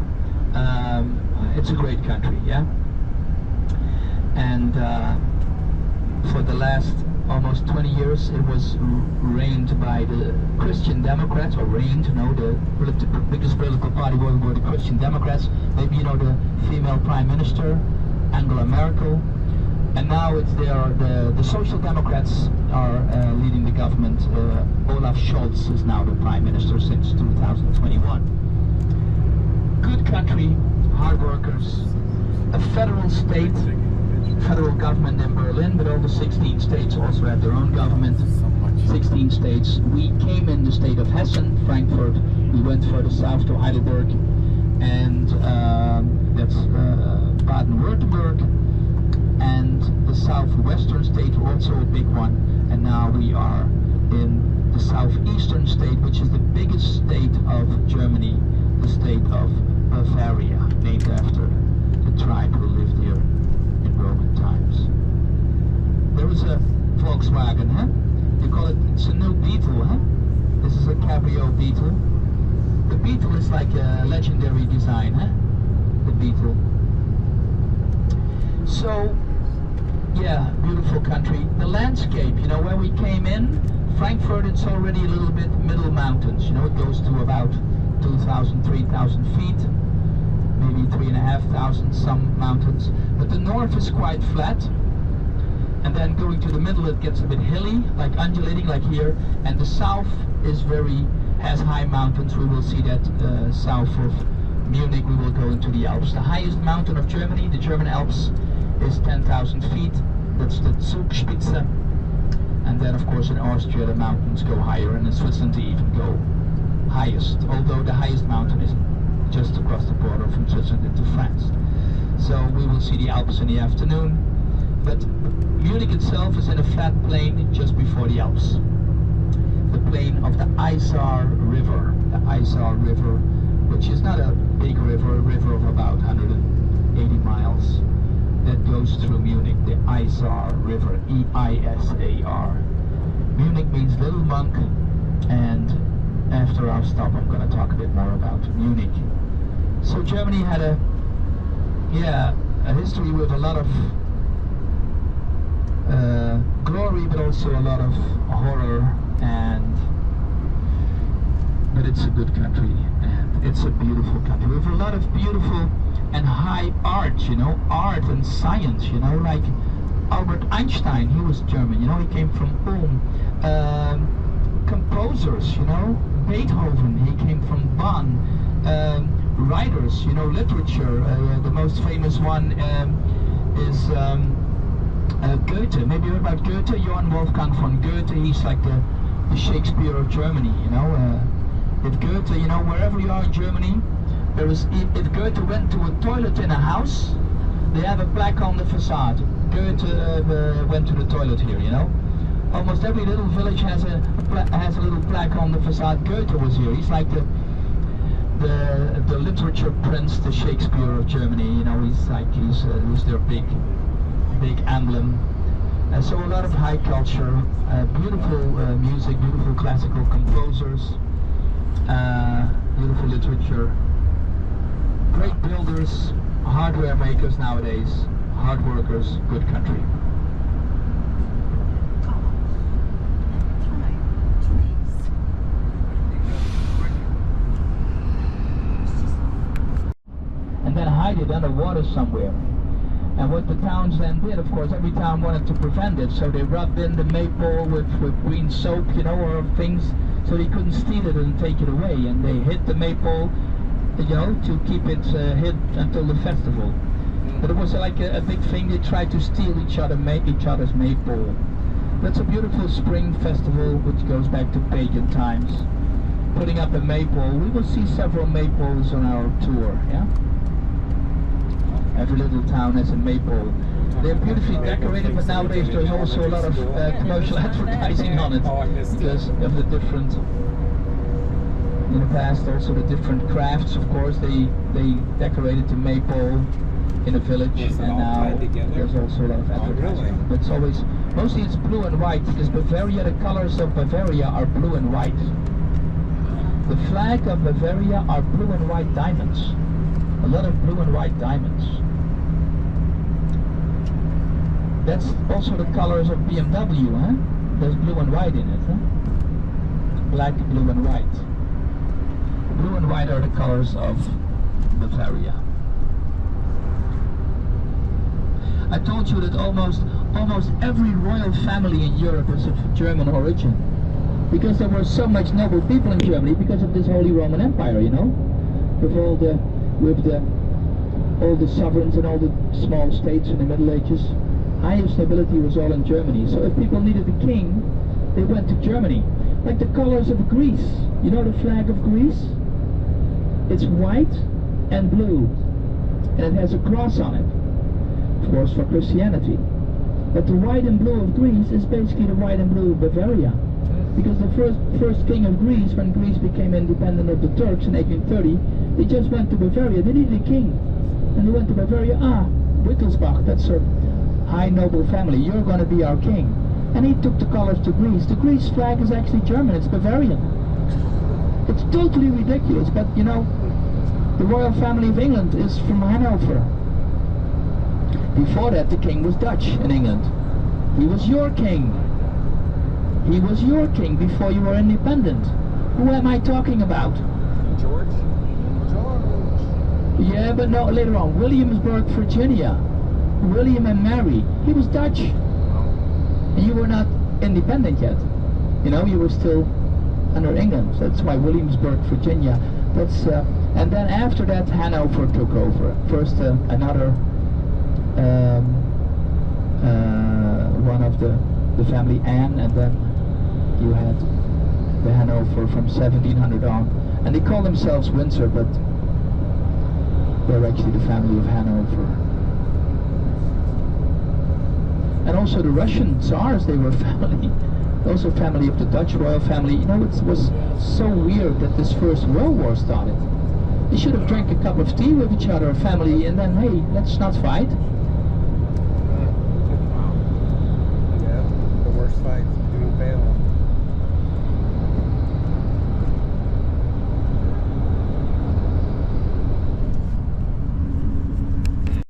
It's a great country, yeah? And for the last almost 20 years it was reigned by the Christian Democrats, or reigned, you know, the biggest political party were the Christian Democrats. Maybe you know the female Prime Minister, Angela Merkel. And now it's the Social Democrats are leading the government. Olaf Scholz is now the Prime Minister since 2021. Good country, hard workers, a federal state, federal government in Berlin, but all the 16 states also have their own government. 16 states. We came in the state of Hessen, Frankfurt. We went further south to Heidelberg, and that's Baden-Württemberg, and the southwestern state, also a big one. And now we are in the southeastern state, which is the biggest state of Germany, the state of Bavaria, named after the tribe who lived here in Roman times. There was a Volkswagen, huh? You call it's a new Beetle, huh? This is a Cabrio Beetle. The Beetle is like a legendary design, huh? The Beetle. So, yeah, beautiful country. The landscape, you know, where we came in, Frankfurt, it's already a little bit middle mountains, you know, it goes to about 2,000, 3,000 feet, maybe 3,500, some mountains. But the north is quite flat, and then going to the middle it gets a bit hilly, like undulating, like here, and the south is has high mountains. We will see that south of Munich. We will go into the Alps. The highest mountain of Germany, the German Alps, is 10,000 feet. That's the Zugspitze. And then of course in Austria the mountains go higher, and in Switzerland they even go highest, although the highest mountain is just across the border from Switzerland into France. So we will see the Alps in the afternoon. But Munich itself is in a flat plain just before the Alps. The plain of the Isar River. The Isar River, which is not a big river, a river of about 180 miles, that goes through Munich. The Isar River, E-I-S-A-R. Munich means little monk, and after our stop I'm going to talk a bit more about Munich. So Germany had a history with a lot of glory, but also a lot of horror, but it's a good country, and it's a beautiful country with a lot of beautiful and high art, you know, art and science, you know, like Albert Einstein, he was German, you know, he came from Ulm. Composers, you know, Beethoven, he came from Bonn. Writers, you know, literature, the most famous one is Goethe. Maybe you heard about Goethe, Johann Wolfgang von Goethe. He's like the Shakespeare of Germany, you know. If Goethe, you know, wherever you are in Germany, there is, if Goethe went to a toilet in a house, they have a plaque on the facade. Goethe went to the toilet here, you know. Almost every little village has a little plaque on the facade. Goethe was here. He's like the literature prince, the Shakespeare of Germany. You know, he's their big emblem. So a lot of high culture, beautiful music, beautiful classical composers, beautiful literature, great builders, hardware makers nowadays, hard workers, good country. And then hide it underwater somewhere. And what the towns then did, of course, every town wanted to prevent it, so they rubbed in the maypole with green soap, you know, or things, so they couldn't steal it and take it away. And they hid the maypole, you know, to keep it hid until the festival. But it was like a big thing. They tried to steal each other's maypole. That's a beautiful spring festival which goes back to pagan times. Putting up a maypole. We will see several maypoles on our tour. Yeah. Every little town has a maypole. They're beautifully decorated, but nowadays there's also a lot of commercial advertising on it because of the different. In the past, also the different crafts. Of course, they decorated the maypole in a village, and now there's also a lot of advertising. But it's always, mostly it's blue and white, because Bavaria, the colors of Bavaria are blue and white. The flag of Bavaria are blue and white diamonds. A lot of blue and white diamonds. That's also the colors of BMW, huh? There's blue and white in it, huh? Black, blue and white. Blue and white are the colors of Bavaria. I told you that almost every royal family in Europe is of German origin, because there were so much noble people in Germany because of this Holy Roman Empire, you know, with all the sovereigns and all the small states in the Middle Ages. Highest nobility was all in Germany. So if people needed a king, they went to Germany. Like the colors of Greece. You know the flag of Greece? It's white and blue, and it has a cross on it. Of course, for Christianity. But the white and blue of Greece is basically the white and blue of Bavaria. Because the first king of Greece, when Greece became independent of the Turks in 1830, they just went to Bavaria. They needed a king. And they went to Bavaria. Wittelsbach, that's a high noble family. You're going to be our king. And he took the colors to Greece. The Greece flag is actually German. It's Bavarian. It's totally ridiculous, but you know, the royal family of England is from Hanover. Before that, the king was Dutch in England. He was your king. He was your king before you were independent. Who am I talking about? George? Yeah, but no, later on. Williamsburg, Virginia. William and Mary. He was Dutch. And you were not independent yet. You know, you were still under England. So that's why Williamsburg, Virginia. That's and then after that, Hanover took over. First, another one of the family, Anne, and then you had the Hanover from 1700 on. And they call themselves Windsor, but they're actually the family of Hanover. And also the Russian Tsars, they were family. Also family of the Dutch royal family. You know, it was so weird that this First World War started. They should have drank a cup of tea with each other, family, and then, hey, let's not fight. Yeah, the worst fights between family.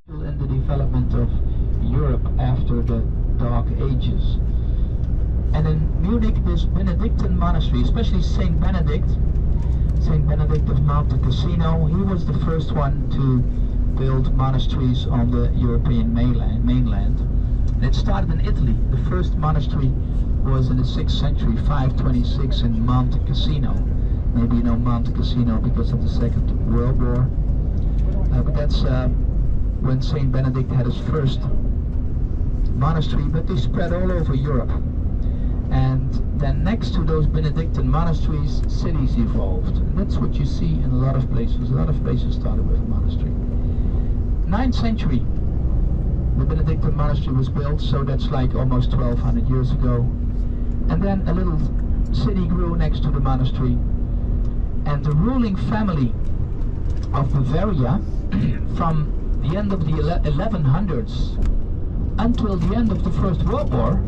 In the development of Europe after the Dark Ages. And in Munich, this Benedictine monastery, especially Saint Benedict of Monte Cassino, he was the first one to build monasteries on the European mainland. And it started in Italy. The first monastery was in the 6th century, 526, in Monte Cassino. Maybe you know Monte Cassino because of the Second World War. But that's when Saint Benedict had his first monastery, but they spread all over Europe. And then next to those Benedictine monasteries, cities evolved. And that's what you see in a lot of places. A lot of places started with a monastery. 9th century, the Benedictine monastery was built, so that's like almost 1200 years ago. And then a little city grew next to the monastery. And the ruling family of Bavaria, from the end of the 1100s until the end of the First World War,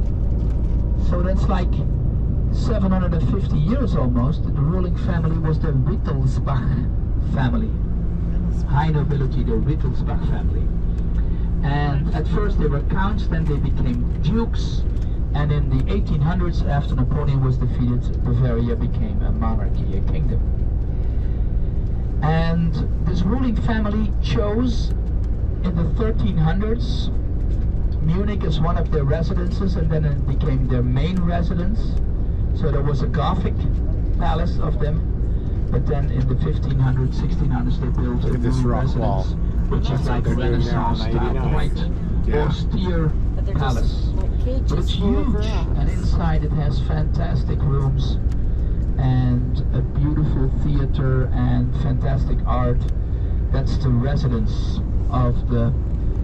so that's like 750 years almost, the ruling family was the Wittelsbach family. High nobility, the Wittelsbach family. And at first they were counts, then they became dukes, and in the 1800s, after Napoleon was defeated, Bavaria became a monarchy, a kingdom. And this ruling family chose in the 1300s Munich as one of their residences, and then it became their main residence. So there was a Gothic palace of them, but then in the 1500s, 1600s they built a This new rock residence, wall. which is like a Renaissance style, quite austere palace. But it's huge, and inside it has fantastic rooms and a beautiful theater and fantastic art. That's the residence of the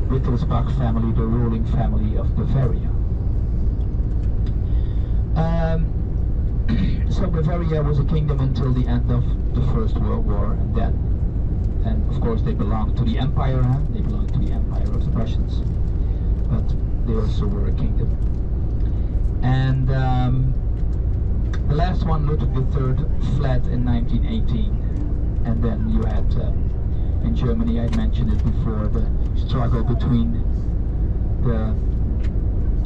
Wittelsbach family, the ruling family of Bavaria. So Bavaria was a kingdom until the end of the First World War, and of course they belonged to the empire, they belonged to the empire of the Prussians, but they also were a kingdom. And the last one, Ludwig III, fled in 1918, and then you had in Germany, I mentioned it before, the struggle between the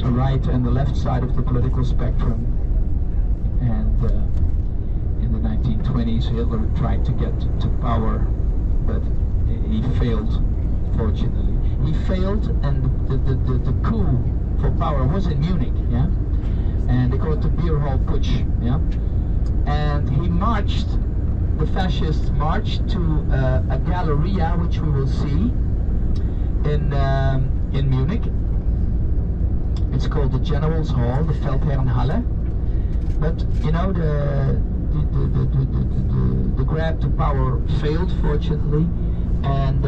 right and the left side of the political spectrum. And in the 1920s, Hitler tried to get to power, but he failed, fortunately. He failed, and the coup for power was in Munich, yeah? And they call it the beer hall putsch, yeah? And he marched, the fascists marched to a galleria, which we will see in Munich. It's called the General's Hall, the Feldherrenhalle. But you know, the grab to power failed, fortunately, and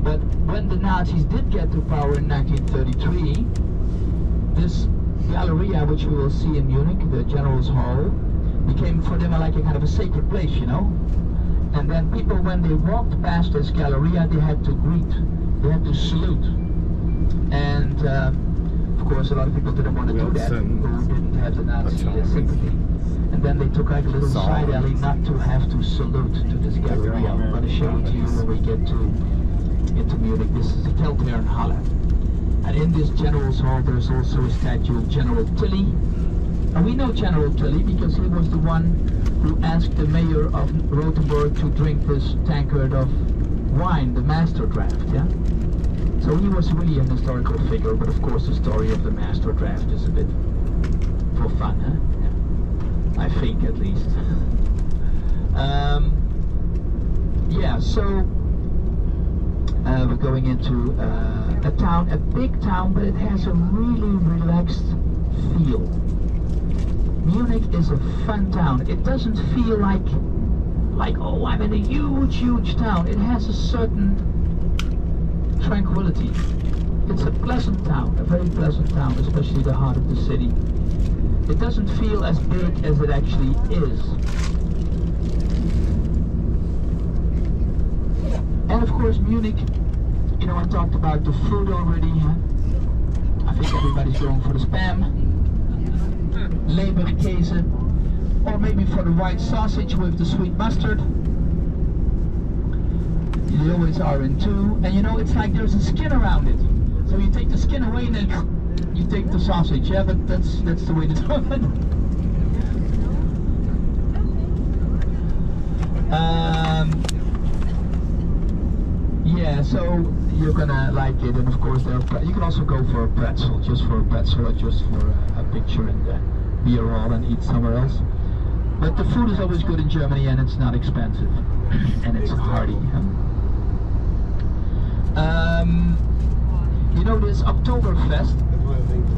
but when the Nazis did get to power in 1933, this galleria, which we will see in Munich, the General's Hall, became for them like a kind of a sacred place, you know. And then people, when they walked past this galleria, they had to greet, they had to salute, and of course, a lot of people didn't want to do that, who didn't have the Nazi sympathy. And then they took like a little side alley not to have to salute to this galleria. I'm going to show it to you when we get into Munich. This is the Feldherrenhalle. And in this General's Hall, there's also a statue of General Tilly. And we know General Tilly because he was the one who asked the mayor of Rothenburg to drink this tankard of wine, the Master Draft, yeah? So he was really an historical figure, but of course the story of the Master Draft is a bit for fun, huh? Yeah. I think, at least. Yeah, so we're going into a town, a big town, but it has a really relaxed feel. Munich is a fun town. It doesn't feel like oh, I'm in a huge town. It has a certain tranquility. It's a pleasant town, a very pleasant town, especially the heart of the city. It doesn't feel as big as it actually is. And of course Munich, you know, I talked about the food already. I think everybody's going for the spam, Leberkäse, or maybe for the white sausage with the sweet mustard. They always are in two, and you know, it's like there's a skin around it. So you take the skin away and then you take the sausage. Yeah, but that's the way to do it. Yeah, so you're gonna like it, and of course you can also go for a pretzel, just for a pretzel or just for a picture in the beer hall and eat somewhere else. But the food is always good in Germany, and it's not expensive, and it's hearty. You know, this Oktoberfest,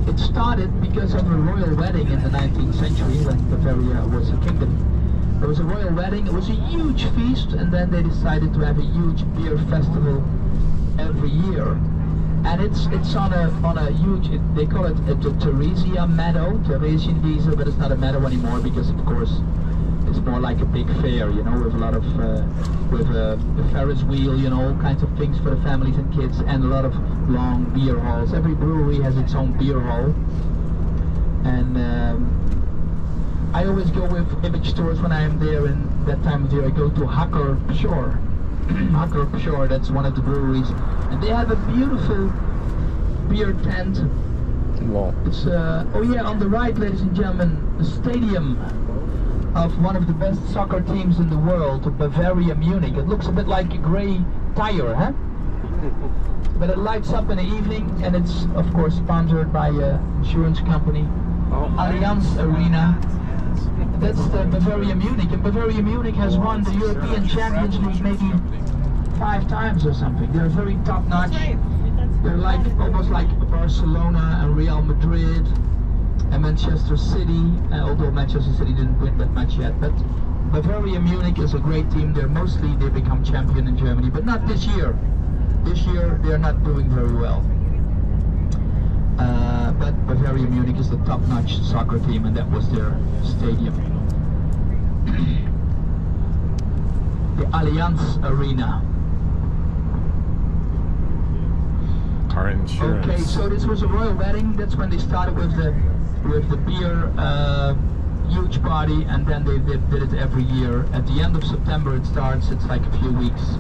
it started because of a royal wedding in the 19th century when Bavaria was a kingdom. There was a royal wedding, it was a huge feast, and then they decided to have a huge beer festival every year. And it's on a huge, they call it the Theresia Meadow, Theresienwiese, but it's not a meadow anymore because of course it's more like a big fair, you know, with a lot of, with a Ferris wheel, you know, all kinds of things for the families and kids, and a lot of long beer halls. Every brewery has its own beer hall. And I always go with image stores when I am there, and that time of year I go to Hacker Pschorr. Hacker Pschorr, that's one of the breweries. And they have a beautiful beer tent. Wow. It's, oh yeah, on the right, ladies and gentlemen, the stadium of one of the best soccer teams in the world, Bavaria Munich. It looks a bit like a grey tire, huh? But it lights up in the evening, and it's of course sponsored by an insurance company, Allianz Arena. That's the Bavaria Munich, and Bavaria Munich has won the European Champions League maybe 5 times or something. They're very top-notch. They're like almost like Barcelona and Real Madrid and Manchester City, although Manchester City didn't win that much yet. But Bavaria Munich is a great team. They become champion in Germany, but not this year. This year they're not doing very well. But Bavaria Munich is the top-notch soccer team, and that was their stadium. The Allianz Arena. Our insurance. Okay, so this was a royal wedding. That's when they started with the beer huge party, and then they did it every year. At the end of September it starts. It's like a few weeks,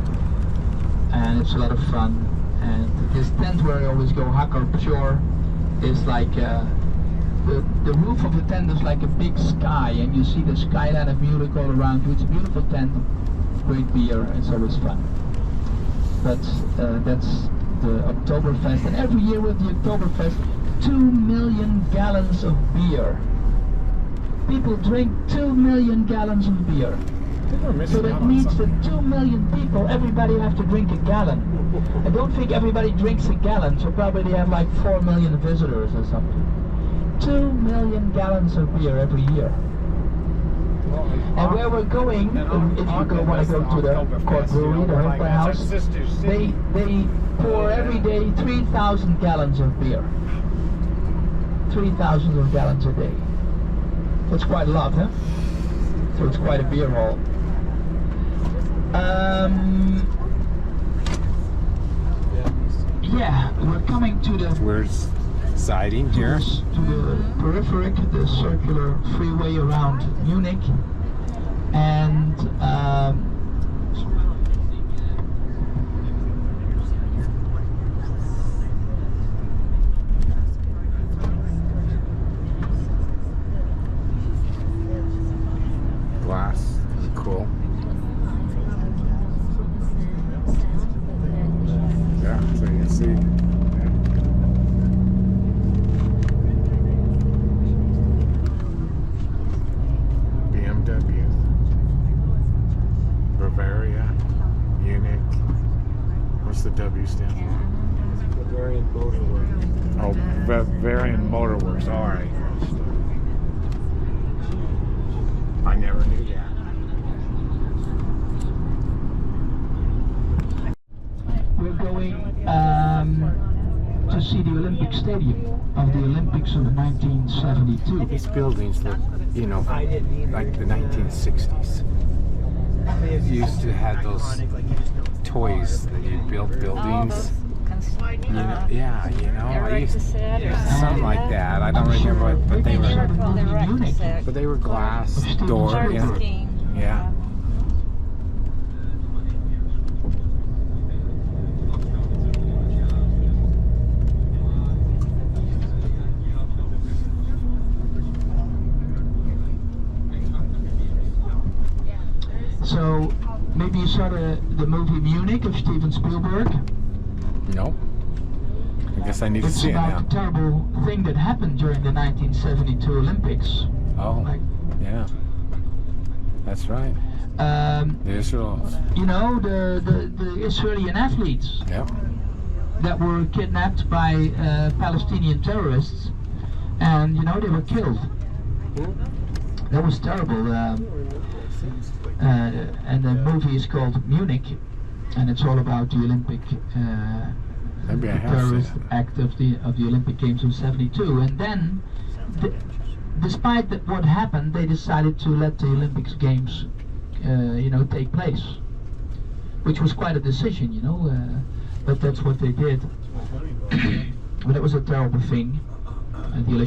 and it's a lot of fun. And this tent where I always go, Hacker Pschorr, is like the roof of the tent is like a big sky, and you see the skyline of Munich all around you. It's a beautiful tent, great beer, it's always fun. But that's the Oktoberfest, and every year with the Oktoberfest, 2 million gallons of beer. People drink 2 million gallons of beer. So that means that 2 million people, everybody have to drink a gallon. I don't think everybody drinks a gallon, so probably they have like 4 million visitors or something. 2 million gallons of beer every year. And where we're going, if you want to go to the Court Brewery, the Hofbräu House, they pour every day 3,000 gallons of beer. 3,000 gallons a day. That's quite a lot, huh? So it's quite a beer hall. Yeah, we're coming to the... Where's siding here? To the peripheric, the circular freeway around Munich. And glass, cool. Yeah, so you can see. BMW, Bavaria, Munich. What's the W stand for? Bavarian Motor Works. Oh, Bavarian Motor Works. All right. I never knew that. we're going to see the Olympic Stadium of the Olympics of 1972. These buildings look, you know, like the 1960s. They used to have those toys that you built buildings. You know, yeah, you know, I used to something like that. I don't remember what, but they were glass door. Yeah. Yeah. So Maybe you saw the movie Munich of Steven Spielberg. No. I guess I need to It's see it about now. the terrible thing that happened during the 1972 Olympics. Oh, Like, yeah. That's right. The Israels. you know, the Israeli athletes Yep. that were kidnapped by Palestinian terrorists, and you know they were killed. That was terrible. And the movie is called Munich, and it's all about the Olympic Maybe I the have seen terrorist it. act of the Olympic Games of '72. And then, despite what happened, they decided to let the Olympics Games, you know, take place, which was quite a decision, you know. But that's what they did. But it was a terrible thing, and the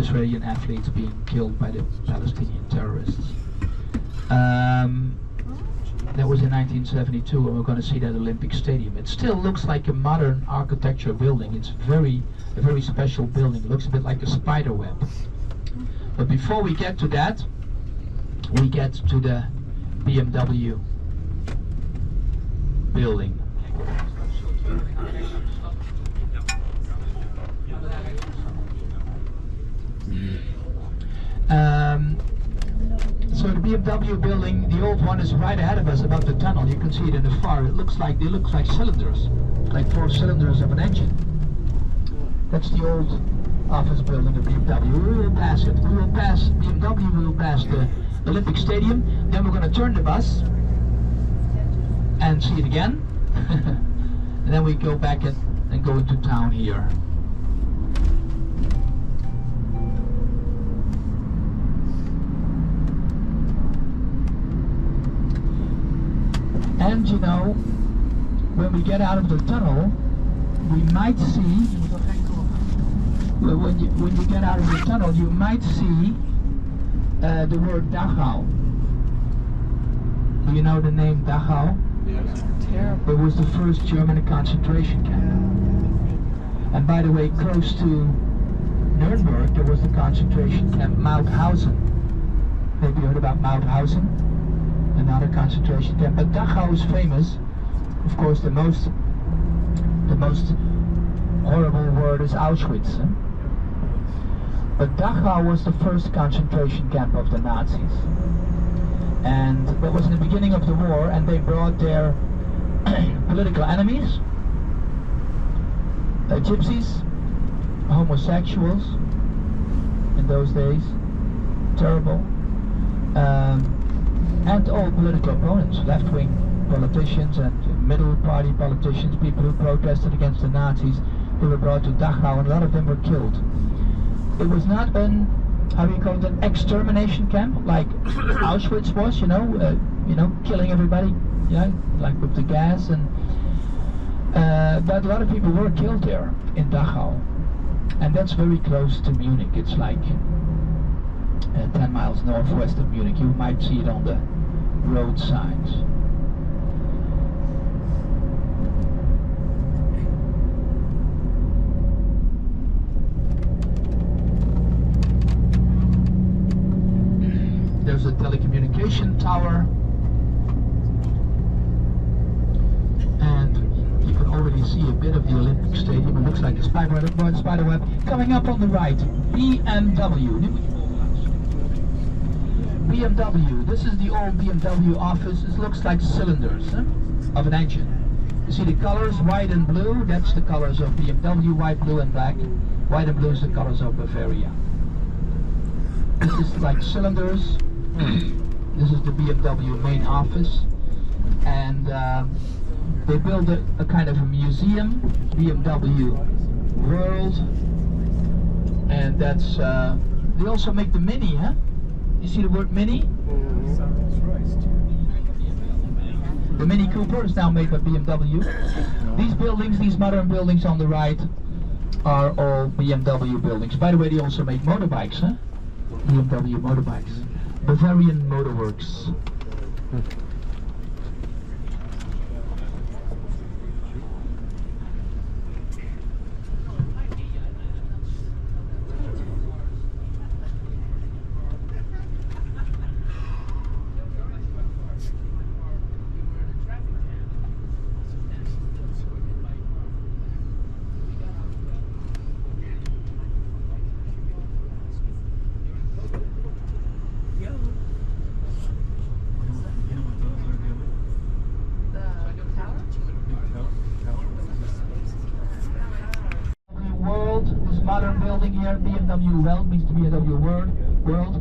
Israeli athletes being killed by the Palestinian terrorists. That was in 1972, and we're going to see that Olympic Stadium. It still looks like a modern architecture building. It's a very special building. It looks a bit like a spider web. But before we get to that, we get to the BMW building. So the BMW building, the old one, is right ahead of us above the tunnel. You can see it in the far. They look like cylinders, like 4 cylinders of an engine. That's the old office building of BMW. We will pass it. We will pass BMW. We will pass the Olympic Stadium. Then we're going to turn the bus and see it again. And then we go back and go into town here. And you know, when we get out of the tunnel, we might see, when you get out of the tunnel, you might see the word Dachau. Do you know the name Dachau? Yes. Terrible. It was the first German concentration camp. And by the way, close to Nuremberg, there was the concentration camp Mauthausen. Maybe you heard about Mauthausen? Another concentration camp. But Dachau is famous. Of course, the most horrible word is Auschwitz. But Dachau was the first concentration camp of the Nazis. And that was in the beginning of the war, and they brought their political enemies, gypsies, homosexuals in those days, terrible, and all political opponents, left-wing politicians and middle-party politicians, people who protested against the Nazis. They were brought to Dachau, and a lot of them were killed. It was not an, how do you call it, an extermination camp like Auschwitz was, you know, killing everybody, yeah, like with the gas, and but a lot of people were killed there in Dachau, and that's very close to Munich. It's like 10 miles northwest of Munich. You might see it on the road signs. There's a telecommunication tower, and you can already see a bit of the Olympic Stadium. It looks like a spider web. Coming up on the right, BMW. BMW. This is the old BMW office. It looks like cylinders of an engine. You see the colors, white and blue. That's the colors of BMW, white, blue, and black. White and blue is the colors of Bavaria. This is like cylinders. This is the BMW main office, and they built a kind of a museum, BMW World, and that's they also make the Mini, huh? You see the word Mini? The Mini Cooper is now made by BMW. These buildings, these modern buildings on the right, are all BMW buildings. By the way, they also make motorbikes, huh? BMW motorbikes. Bavarian Motor Works. BMW Welt means the BMW world.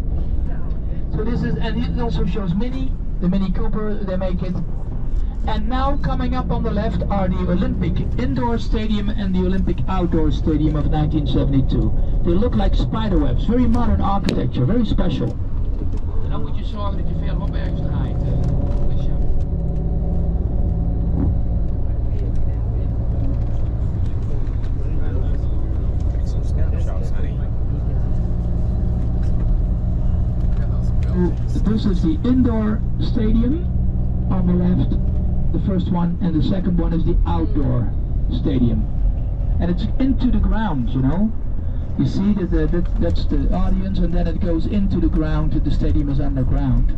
So this is, and it also shows Mini, the Mini Cooper, they make it. And now coming up on the left are the Olympic Indoor Stadium and the Olympic Outdoor Stadium of 1972. They look like spiderwebs, very modern architecture, very special. En dan moet je zorgen dat je verderop ergens draait. This is the indoor stadium on the left, the first one, and the second one is the outdoor stadium. And it's into the ground, you know. You see that's the audience, and then it goes into the ground, the stadium is underground.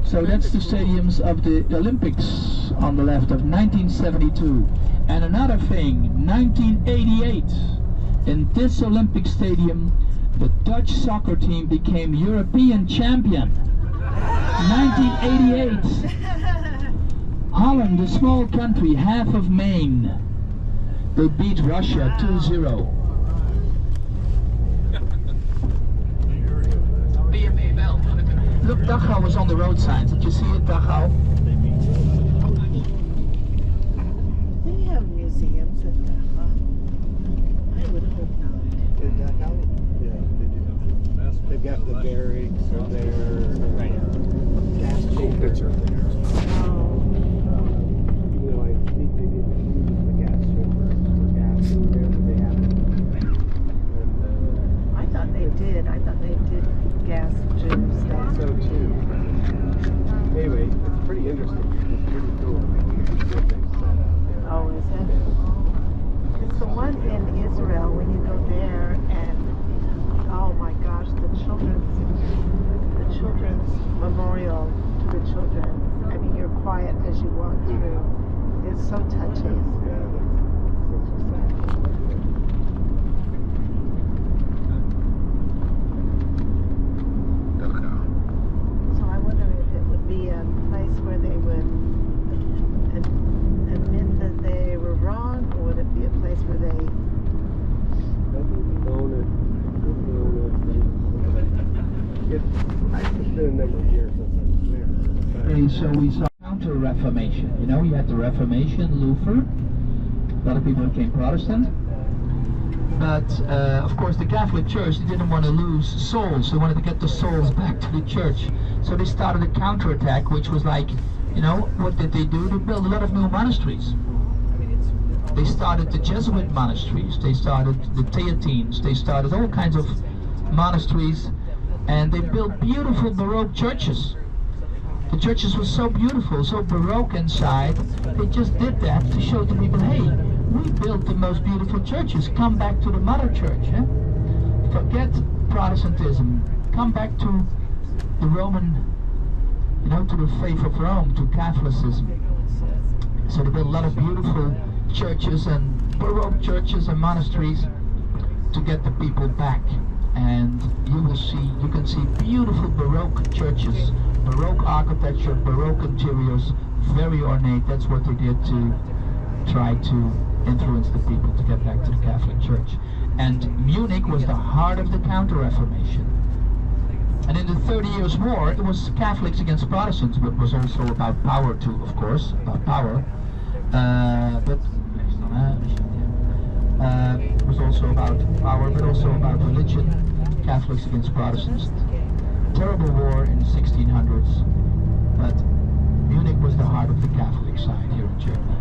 So that's the stadiums of the Olympics on the left of 1972. And another thing, 1988. In this Olympic stadium, the Dutch soccer team became European champion. 1988. Holland, a small country, half of Maine. They beat Russia 2-0. Look, Dachau was on the road signs. Did you see it, Dachau? They have museums at Dachau. I would hope not. In Dachau? Yeah, they do. They've got the barracks or their gas chamber. You know, I think they didn't use the gas chamber for gas in there, but they have it. And, I thought they did. I thought they did gas juice. so too. Anyway, it's pretty interesting. It's pretty cool. Oh, is it? It's the one in Israel when you go there, and oh my gosh, the children's memorial to the children. I mean, you're quiet as you walk through. It's so touching. Yeah, that's sad. So I wonder if it would be a place where they would admit that they were wrong, or would it be a place where they... I think we own it. It's been a number of years since I was there. Okay, so we saw Counter-Reformation. You know, you had the Reformation, Luther. A lot of people became Protestant. But, of course, the Catholic Church, they didn't want to lose souls. They wanted to get the souls back to the church. So they started a counterattack, which was like, you know, what did they do? They built a lot of new monasteries. They started the Jesuit monasteries. They started the Theatines. They started all kinds of monasteries. And they built beautiful Baroque churches. The churches were so beautiful, so Baroque inside. They just did that to show to people, hey, we built the most beautiful churches. Come back to the mother church. Eh? Forget Protestantism. Come back to the Roman, you know, to the faith of Rome, to Catholicism. So they built a lot of beautiful churches and Baroque churches and monasteries to get the people back. And you can see beautiful Baroque churches, Baroque architecture, Baroque interiors, very ornate. That's what they did to try to influence the people to get back to the Catholic Church. And Munich was the heart of the Counter-Reformation. And in the 30 Years' War, it was Catholics against Protestants, but it was also about power too, of course, about power. It was also about power, but also about religion, Catholics against Protestants. Terrible war in the 1600s, but Munich was the heart of the Catholic side here in Germany.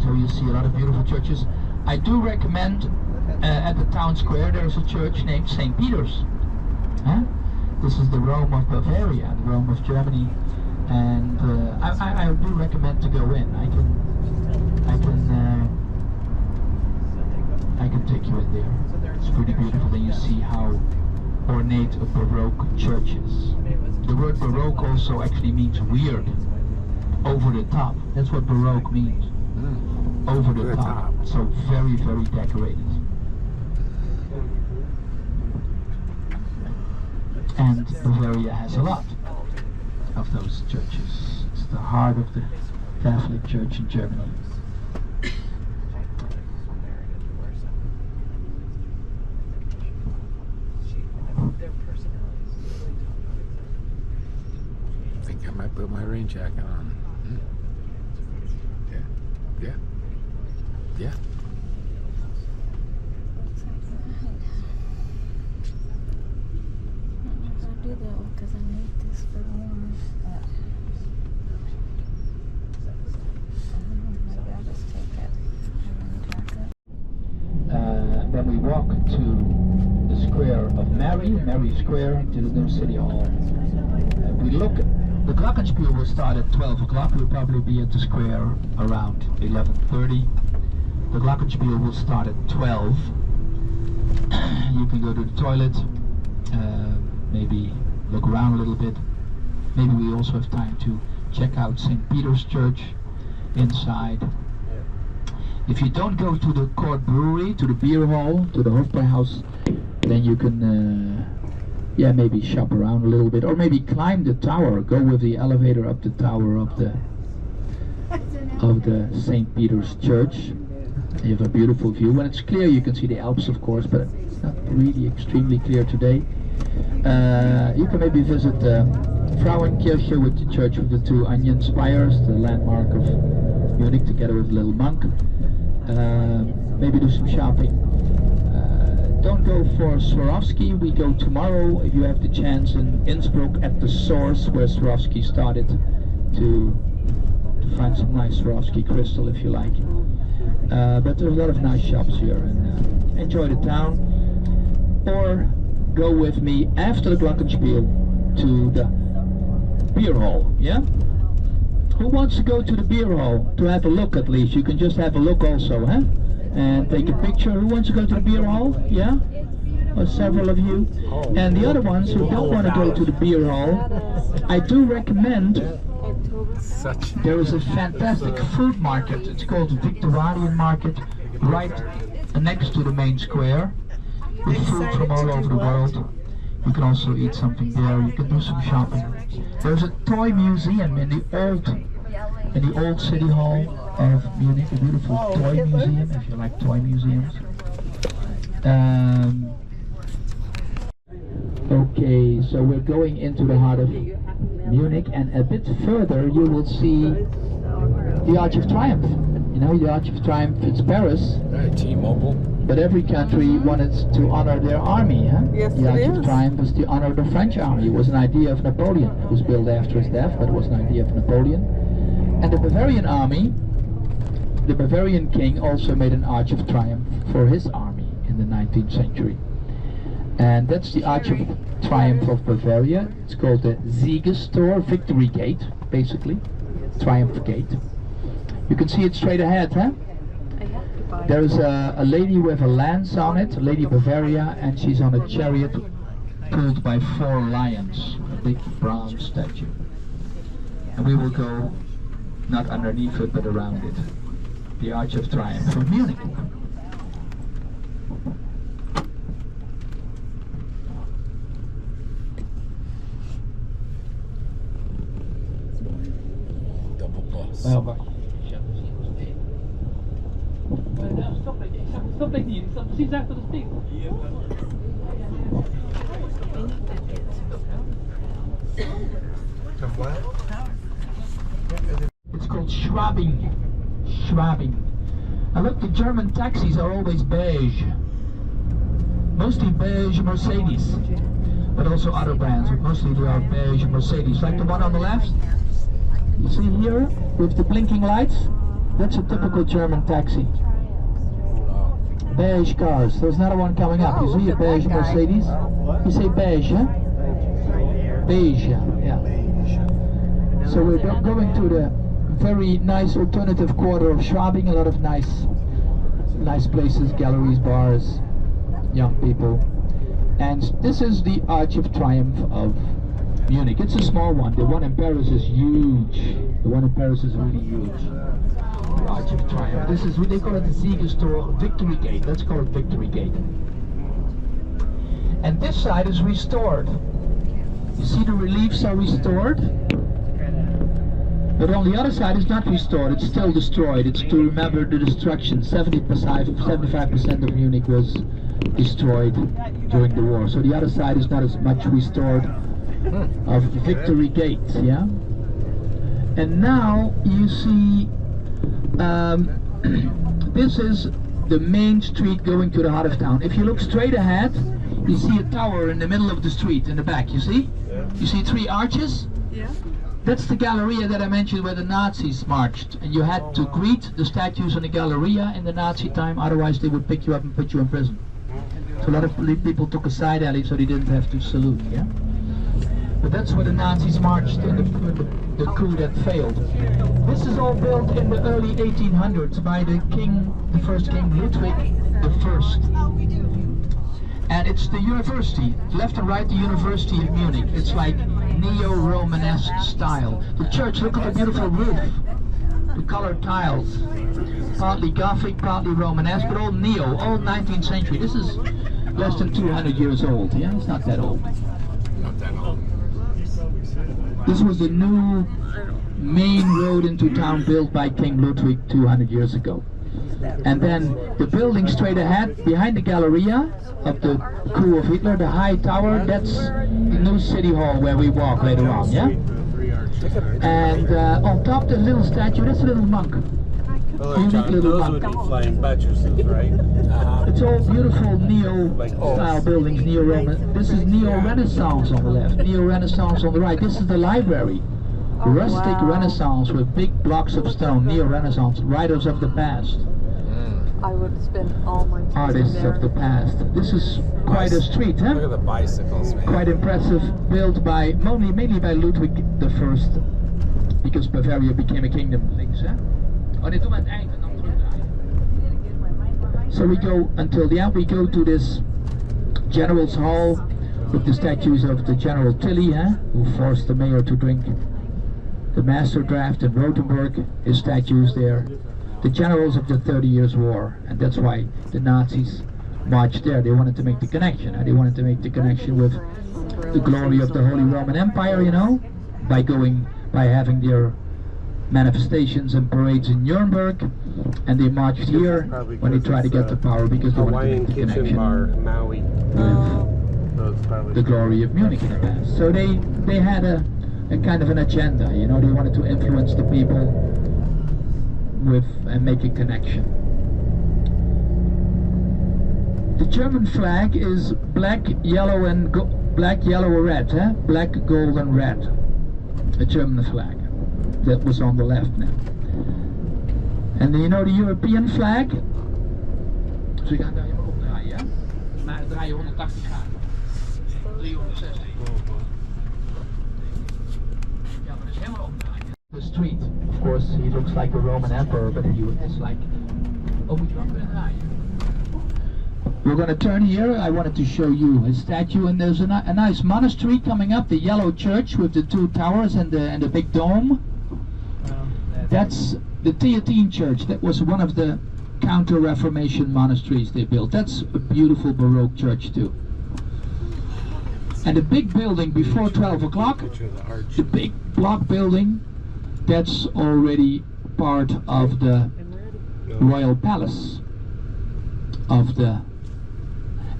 So you see a lot of beautiful churches. I do recommend at the town square there's a church named St. Peter's. This is the Rome of Bavaria, the Rome of Germany, and I do recommend to go in. I can take you in there. It's pretty beautiful. Then you see how ornate a Baroque church is. The word Baroque also actually means weird, over the top. That's what Baroque means. Over the top. So very, very decorated. And Bavaria has a lot of those churches. It's the heart of the Catholic Church in Germany. put my rain jacket on. Yeah. Yeah. Yeah. I'll do that one because I need this for warm. Maybe I'll just take that jacket. Then we walk to the square of Mary Square, to the new City Hall. We look, the Glockenspiel will start at 12 o'clock. We'll probably be at the square around 11:30. The Glockenspiel will start at 12. You can go to the toilet, maybe look around a little bit. Maybe we also have time to check out St. Peter's Church inside. If you don't go to the Court Brewery, to the beer hall, to the Hofbräuhaus, then you can maybe shop around a little bit, or maybe climb the tower, go with the elevator up the tower of the St. Peter's Church. You have a beautiful view. When it's clear you can see the Alps, of course, but it's not really extremely clear today. You can maybe visit the Frauenkirche, with the church with the two onion spires, the landmark of Munich, together with a little monk. Maybe do some shopping. Don't go for Swarovski. We go tomorrow, if you have the chance, in Innsbruck at the source where Swarovski started, to find some nice Swarovski crystal if you like. But there's a lot of nice shops here, and enjoy the town. Or go with me after the Glockenspiel to the beer hall, yeah? Who wants to go to the beer hall to have a look at least? You can just have a look also, huh? And take a picture. Who wants to go to the beer hall? Yeah? Or several of you. And the other ones who don't want to go to the beer hall, I do recommend, there is a fantastic food market. It's called the Victorian Market, right next to the main square, with food from all over the world. You can also eat something there. You can do some shopping. There's a toy museum in the old City Hall of Munich, a beautiful toy museum, if you like toy museums. Okay, so we're going into the heart of Munich, and a bit further you will see the Arch of Triumph. You know, the Arch of Triumph, it's Paris. T-Mobile. But every country wanted to honor their army, huh? Yes, the Arch it of is. Triumph was to honor the French army. It was an idea of Napoleon. It was built after his death, but it was an idea of Napoleon. And the Bavarian army, the Bavarian king also made an Arch of Triumph for his army in the 19th century. And that's the Arch of Triumph of Bavaria. It's called the Siegestor, Victory Gate, basically. Triumph Gate. You can see it straight ahead, huh? There's a lady with a lance on it, Lady Bavaria, and she's on a chariot pulled by 4 lions, a big bronze statue. And we will go not underneath it, but around it. The Arch of Triumph from Munich. Double bus. Stop precies achter de steek. It's called Schwabing. Schwabing. Now look, the German taxis are always beige. Mostly beige Mercedes. But also other brands, but mostly they are beige Mercedes. Like the one on the left. You see here, with the blinking lights? That's a typical German taxi. Beige cars. There's another one coming up. You see a beige Mercedes? You say beige, huh? Beige, yeah. So we're going to the very nice alternative quarter of Schwabing. A lot of nice places, galleries, bars, young people. And this is the Arch of Triumph of Munich. It's a small one. The one in Paris is huge. The one in Paris is really huge. The Arch of Triumph. This is what they call it, the Siegestor, Victory Gate. Let's call it Victory Gate. And this side is restored. You see the reliefs are restored? But on the other side it's not restored, it's still destroyed. It's to remember the destruction. 75% of Munich was destroyed during the war. So the other side is not as much restored of Victory Gate, yeah? And now you see, this is the main street going to the heart of town. If you look straight ahead, you see a tower in the middle of the street in the back, you see? You see 3 arches? Yeah. That's the Galleria that I mentioned where the Nazis marched. And you had to greet the statues on the Galleria in the Nazi time, otherwise they would pick you up and put you in prison. So a lot of people took a side alley so they didn't have to salute, yeah? But that's where the Nazis marched in the coup that failed. This is all built in the early 1800s by the first king Ludwig I. And it's the university, left and right, the University of Munich. It's like neo-Romanesque style. The church, look at the beautiful roof, the colored tiles, partly Gothic, partly Romanesque, but all neo, all 19th century. This is less than 200 years old, yeah? It's not that old. Not that old. This was the new main road into town built by King Ludwig 200 years ago. And then the building straight ahead, behind the Galleria of the coup of Hitler, the high tower, that's the new city hall where we walk later on, yeah? And on top the little statue, that's a little monk. Unique little monk. Flying buttresses, right? It's all beautiful neo-style buildings, neo-Roman. This is neo-Renaissance on the left, neo-Renaissance on the right. This is the library. Rustic Renaissance with big blocks of stone, neo-Renaissance, writers of the past. I would spend all my time Artists there. of the past. This is quite a street, huh? Look at the bicycles, man. Quite impressive, built by mainly by Ludwig I, because Bavaria became a kingdom. Links, huh? Oh, dit doen we aan het eind en dan terugdraaien. So we go until the end. We go to this General's Hall with the statues of the General Tilly, who forced the mayor to drink the master draft in Rothenburg. His statues there. The generals of the 30 Years' War, and that's why the Nazis marched there. They wanted to make the connection. They wanted to make the connection with the glory of the Holy Roman Empire, you know, by having their manifestations and parades in Nuremberg, and they marched here when they tried to get to power because they wanted to make the connection Maui. with the glory of Munich in the past. So they had a kind of an agenda, you know. They wanted to influence the people with and make a connection. The German flag is black, yellow, and black, yellow, red. Black, gold, and red. The German flag. That was on the left now. And then you know the European flag? Dus we gaan daar helemaal opdraaien, ja? Maar draai je 180 graden. 360. Ja, maar dus helemaal opdraaien. The street, of course, he looks like a Roman emperor, but he is like. Oh, moet je wel kunnen draaien. We're going to turn here. I wanted to show you his statue, and there's a nice monastery coming up, the yellow church with the 2 towers and the big dome. That's the Theatine Church. That was one of the Counter-Reformation monasteries they built. That's a beautiful Baroque church too. And the big building before 12 o'clock, the big block building, that's already part of the royal palace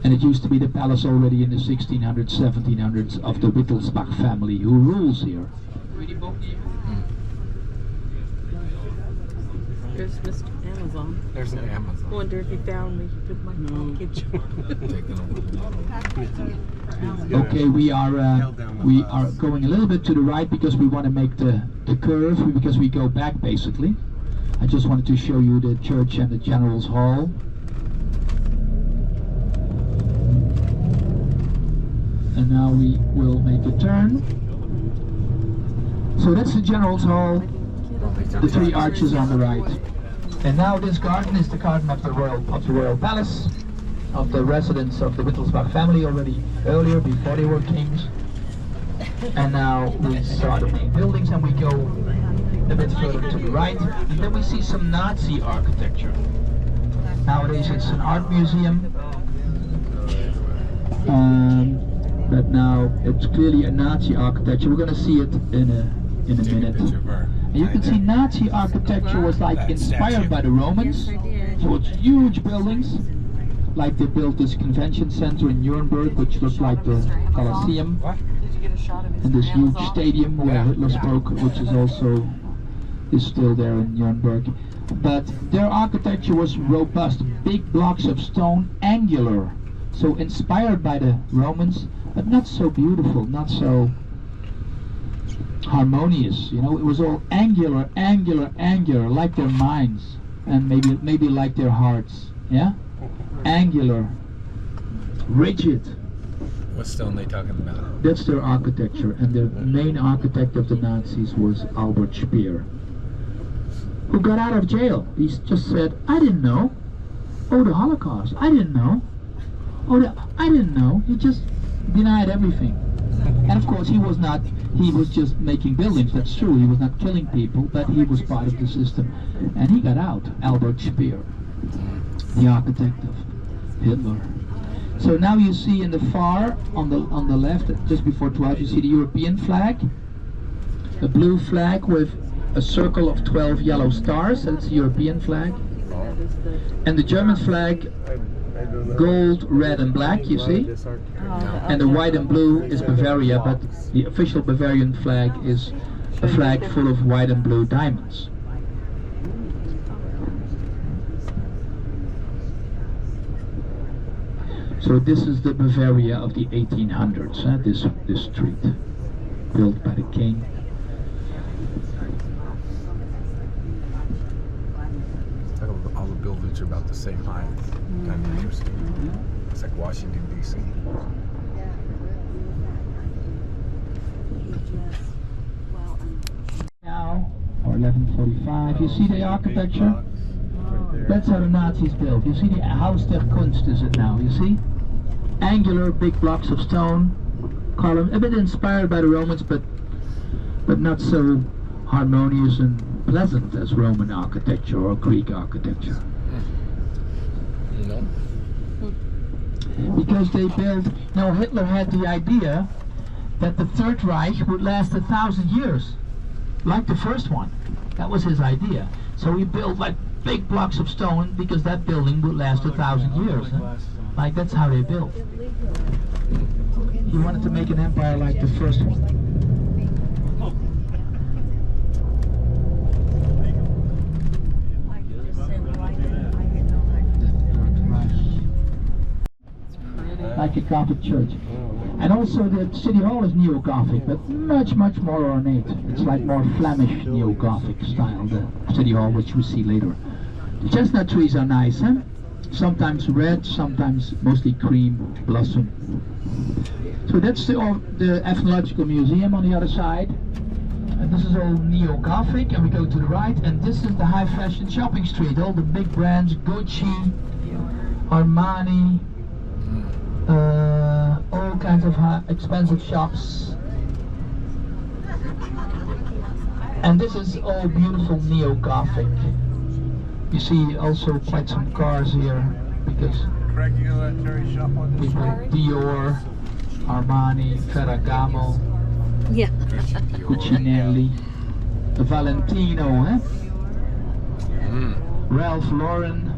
and it used to be the palace already in the 1600s, 1700s of the Wittelsbach family who rules here. There's Mr. Amazon. There's an Amazon. Wonder if he found me with my package. Okay, we are going a little bit to the right because we want to make the curve, because we go back basically. I just wanted to show you the church and the General's Hall. And now we will make a turn. So that's the General's Hall, the 3 arches on the right. And now this garden is the garden of the royal palace, of the residence of the Wittelsbach family already earlier, before they were kings. And now we saw the main buildings, and we go a bit further to the right, and then we see some Nazi architecture. Nowadays it's an art museum, but now it's clearly a Nazi architecture. We're going to see it in a minute. And you can see Nazi architecture was like inspired by the Romans, so it's huge buildings, like they built this convention center in Nuremberg, which looks like the Colosseum, and this huge stadium where Hitler spoke, which is also is still there in Nuremberg. But their architecture was robust, big blocks of stone, angular, so inspired by the Romans, but not so beautiful, not so harmonious. You know, it was all angular, angular, angular, like their minds, and maybe like their hearts. Yeah, angular, rigid. What stone they talking about? That's their architecture, and the main architect of the Nazis was Albert Speer, who got out of jail. He just said, "I didn't know. Oh, the Holocaust, I didn't know. Oh, I didn't know." He just denied everything. And of course, he was just making buildings. That's true. He was not killing people, but he was part of the system, and he got out. Albert Speer, the architect of Hitler. So now you see in the far, on the left, just before 12, you see the European flag, a blue flag with a circle of 12 yellow stars. That's the European flag. And the German flag, gold, red and black, you see. And the white and blue is Bavaria, but the official Bavarian flag is a flag full of white and blue diamonds. So this is the Bavaria of the 1800s, this street, built by the king. All the buildings are about the same height. Kind of interesting. It's like Washington, D.C. Now, or 1145, you see the architecture? That's how the Nazis built. You see the Haus der Kunst is it now, you see? Angular, big blocks of stone, columns, a bit inspired by the Romans, but not so harmonious and pleasant as Roman architecture or Greek architecture. No. Because they built, Hitler had the idea that the Third Reich would last 1,000 years, like the first one. That was his idea. So he built like big blocks of stone because that building would last 1,000 years. Like that's how they built. He wanted to make an empire like the first one. Like a Gothic church. And also the City Hall is neo-Gothic, but much, much more ornate. It's like more Flemish neo-Gothic style, the City Hall, which we see later. The chestnut trees are nice, huh? Sometimes red, sometimes mostly cream blossom. So that's the Ethnological Museum on the other side. And this is all neo-Gothic, and we go to the right, and this is the high fashion shopping street. All the big brands, Gucci, Armani, all kinds of expensive shops. And this is all beautiful neo-Gothic. You see also quite some cars here because people Dior, Armani, Ferragamo, Yeah. Cucinelli, Valentino, Ralph Lauren.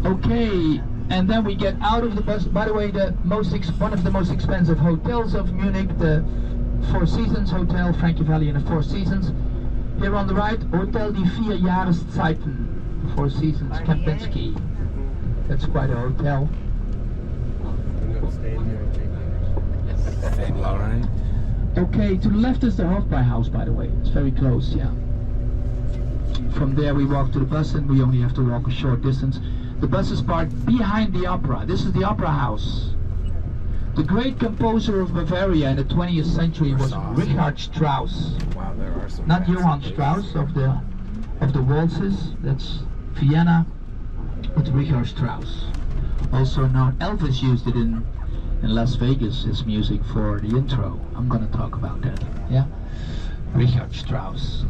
Okay, and then we get out of the bus. By the way, one of the most expensive hotels of Munich, the Four Seasons Hotel, Frankie Valli and the Four Seasons. Here on the right, Hotel die Vier Jahreszeiten, Four Seasons, Kempinski. That's quite a hotel. Okay, to the left is the Hofbräuhaus, by the way. It's very close, yeah. From there we walk to the bus and we only have to walk a short distance. The bus is parked behind the opera. This is the Opera House. The great composer of Bavaria in the 20th century was Richard Strauss. Wow, there are some. Not Johann Strauss of the waltzes. That's Vienna. It's Richard Strauss. Also known, Elvis used it in Las Vegas, his music for the intro. I'm gonna talk about that. Yeah, Richard Strauss.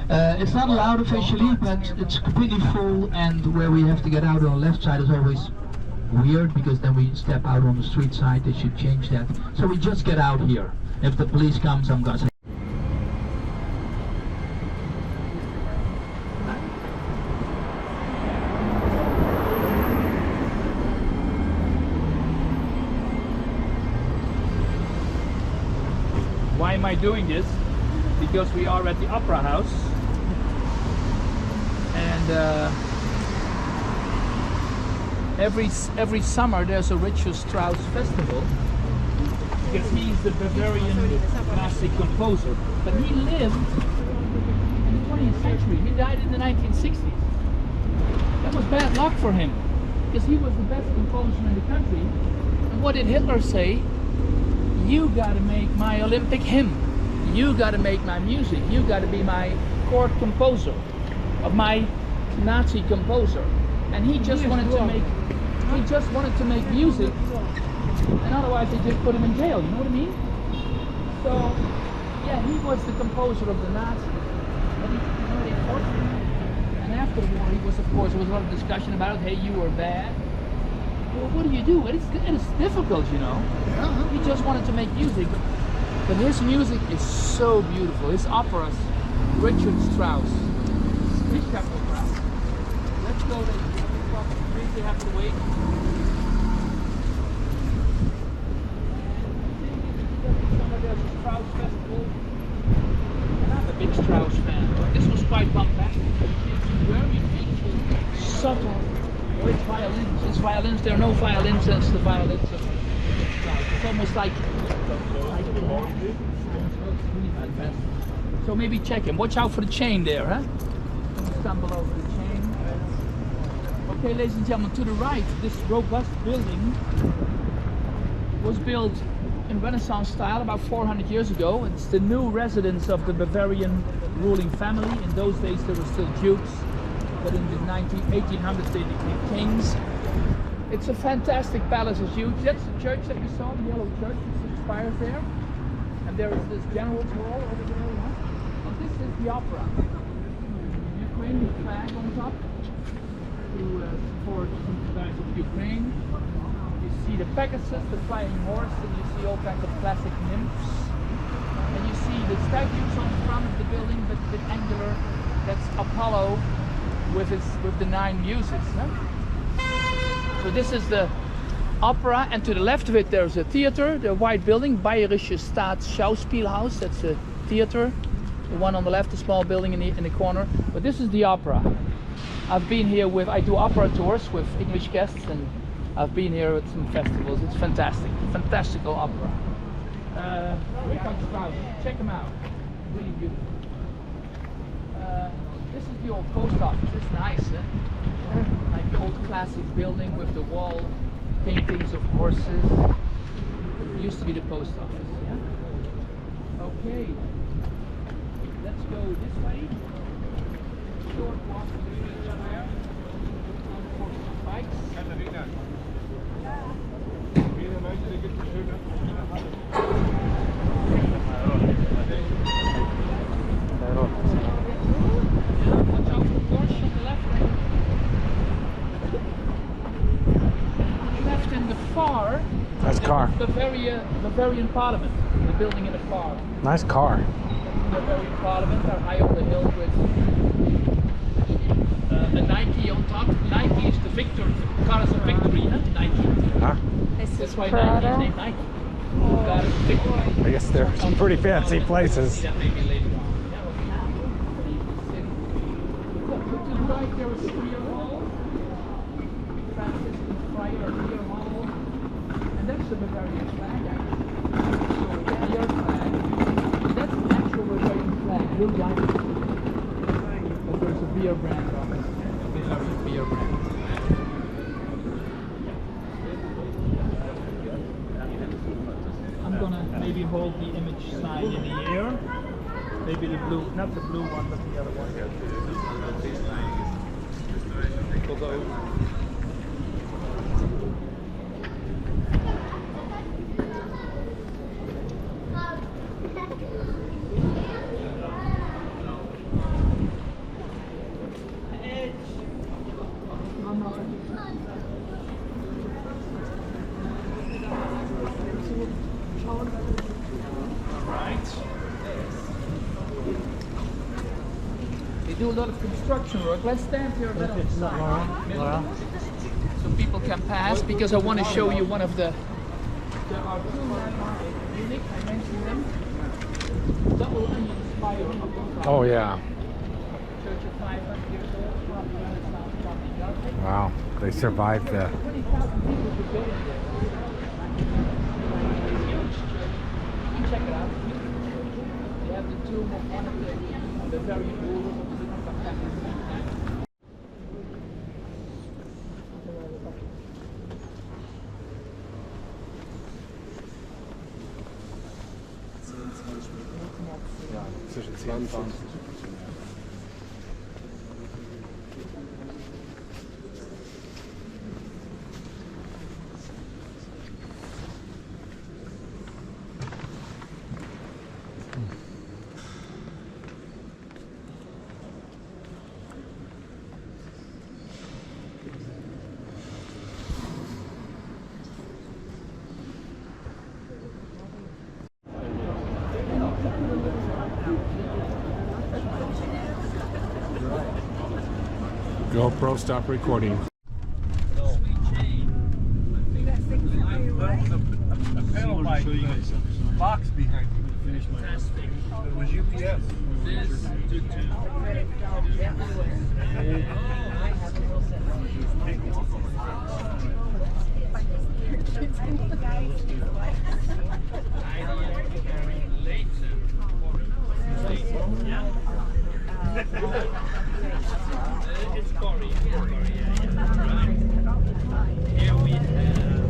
It's not allowed officially, but it's completely full, and where we have to get out on the left side is always weird because then we step out on the street side. They should change that. So we just get out here. If the police comes, I'm gonna say. am I doing this? Because we are at the Opera House, and every summer there's a Richard Strauss festival, because he's the Bavarian classic composer. But he lived in the 20th century. He died in the 1960s. That was bad luck for him, because he was the best composer in the country. And what did Hitler say? You gotta make my Olympic hymn. You gotta make my music. You gotta be my court composer, of my Nazi composer. And he just wanted to make music, and otherwise they just put him in jail, you know what I mean? So yeah, he was the composer of the Nazis. But they forced him. And after the war, he was, of course, there was a lot of discussion about, hey, you were bad. Well, what do you do? It is difficult, you know. He just wanted to make music, but his music is so beautiful. His operas, Richard Strauss, Richard Strauss. Let's go there. We have to wait. There's a Strauss festival. And I'm a big Strauss fan. This was quite bombastic. It's very beautiful, subtle. With violins. His violins, there are no violins as the violins of Strauss. It's almost like so maybe check him. Watch out for the chain there, huh? Don't stumble over the chain. Okay, ladies and gentlemen, to the right, this robust building was built in Renaissance style about 400 years ago. It's the new residence of the Bavarian ruling family. In those days there were still dukes, but in the 1800s they became kings. It's a fantastic palace, it's huge. That's the church that we saw, the yellow church, with the spires there. And there is this general's hall over there. Huh? And this is the opera. Ukrainian flag on top to support the guys of Ukraine. You see the Pegasus, the flying horse, and you see all kinds of classic nymphs. And you see the statues on the front of the building, but a bit angular. That's Apollo with the 9 muses. Huh? So this is the opera, and to the left of it there's a theater, the white building, Bayerische Staatsschauspielhaus. That's a theater. The one on the left, the small building in the corner. But this is the opera. I've been here I do opera tours with English guests, and I've been here at some festivals. It's fantastic, fantastical opera. Richard Strauss, check him out, really beautiful. This is the old post office. It's nice, eh? Like the old classic building with the wall paintings of horses. It used to be the post office. Yeah? Okay, let's go this way. Short walk to the beach there. For some bikes. Watch out for Porsche on the left. Left in the far. Nice car. Bavarian Parliament. The building in the far. Nice car. The Bavarian Parliament are high on the hill with the Nike on top. Nike is the victor, cars of victory, huh? Nike. Huh? That's why Nike is named Nike. Cars of victory. I guess they're some pretty fancy places. That maybe later on. To the right there is the Beer Hall. Franciscan Friar Beer Hall. And that's the Bavarian flag, actually. So the beer flag. That's the actual Bavarian flag. You'll like it. But there's a beer brand on it. A Bavarian beer brand. I'm gonna maybe hold the image sign in the air. Maybe the blue, not the blue one, but the other one. Although they do a lot of construction work. Let's stand here a bit on the side. So people can pass, because I want to show you one of the... There are 2 landmarks in Munich, I mentioned them. double onion spire on the roof. Oh yeah. Church of 500 years old, probably Renaissance, probably Gothic. Wow. They survived the. 20,000 people could go in there. Huge church. You can check it out. They have the tomb of one of the very rulers of the Zwischen 10 und 20. GoPro, stop recording. Panel mic, the box behind you. It was UPS. It's Corey. Right. Here we have.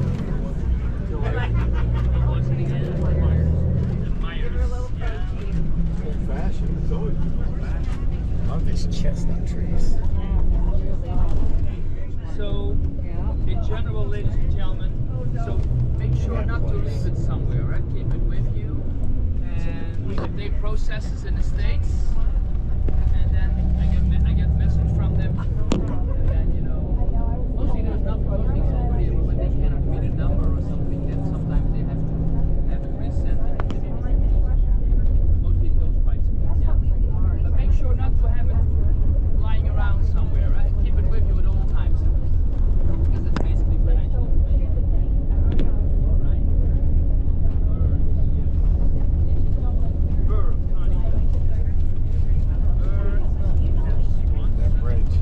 What's it again? The Myers. Yeah. Old fashioned. It's always old fashioned. Love these chestnut trees. So, in general, ladies and gentlemen, so make sure not to leave it somewhere, right? Keep it with you. And if they process this in the States, and then I get a message from them, and then, you know, mostly there's nothing over here, but when they cannot read a number or something, then sometimes they have to have it resent. Mostly it goes quite smooth, yeah. But make sure not to have it lying around somewhere, right? Keep it with you at all times, because it's basically financial information. All right. Burr, Connie. Bridge.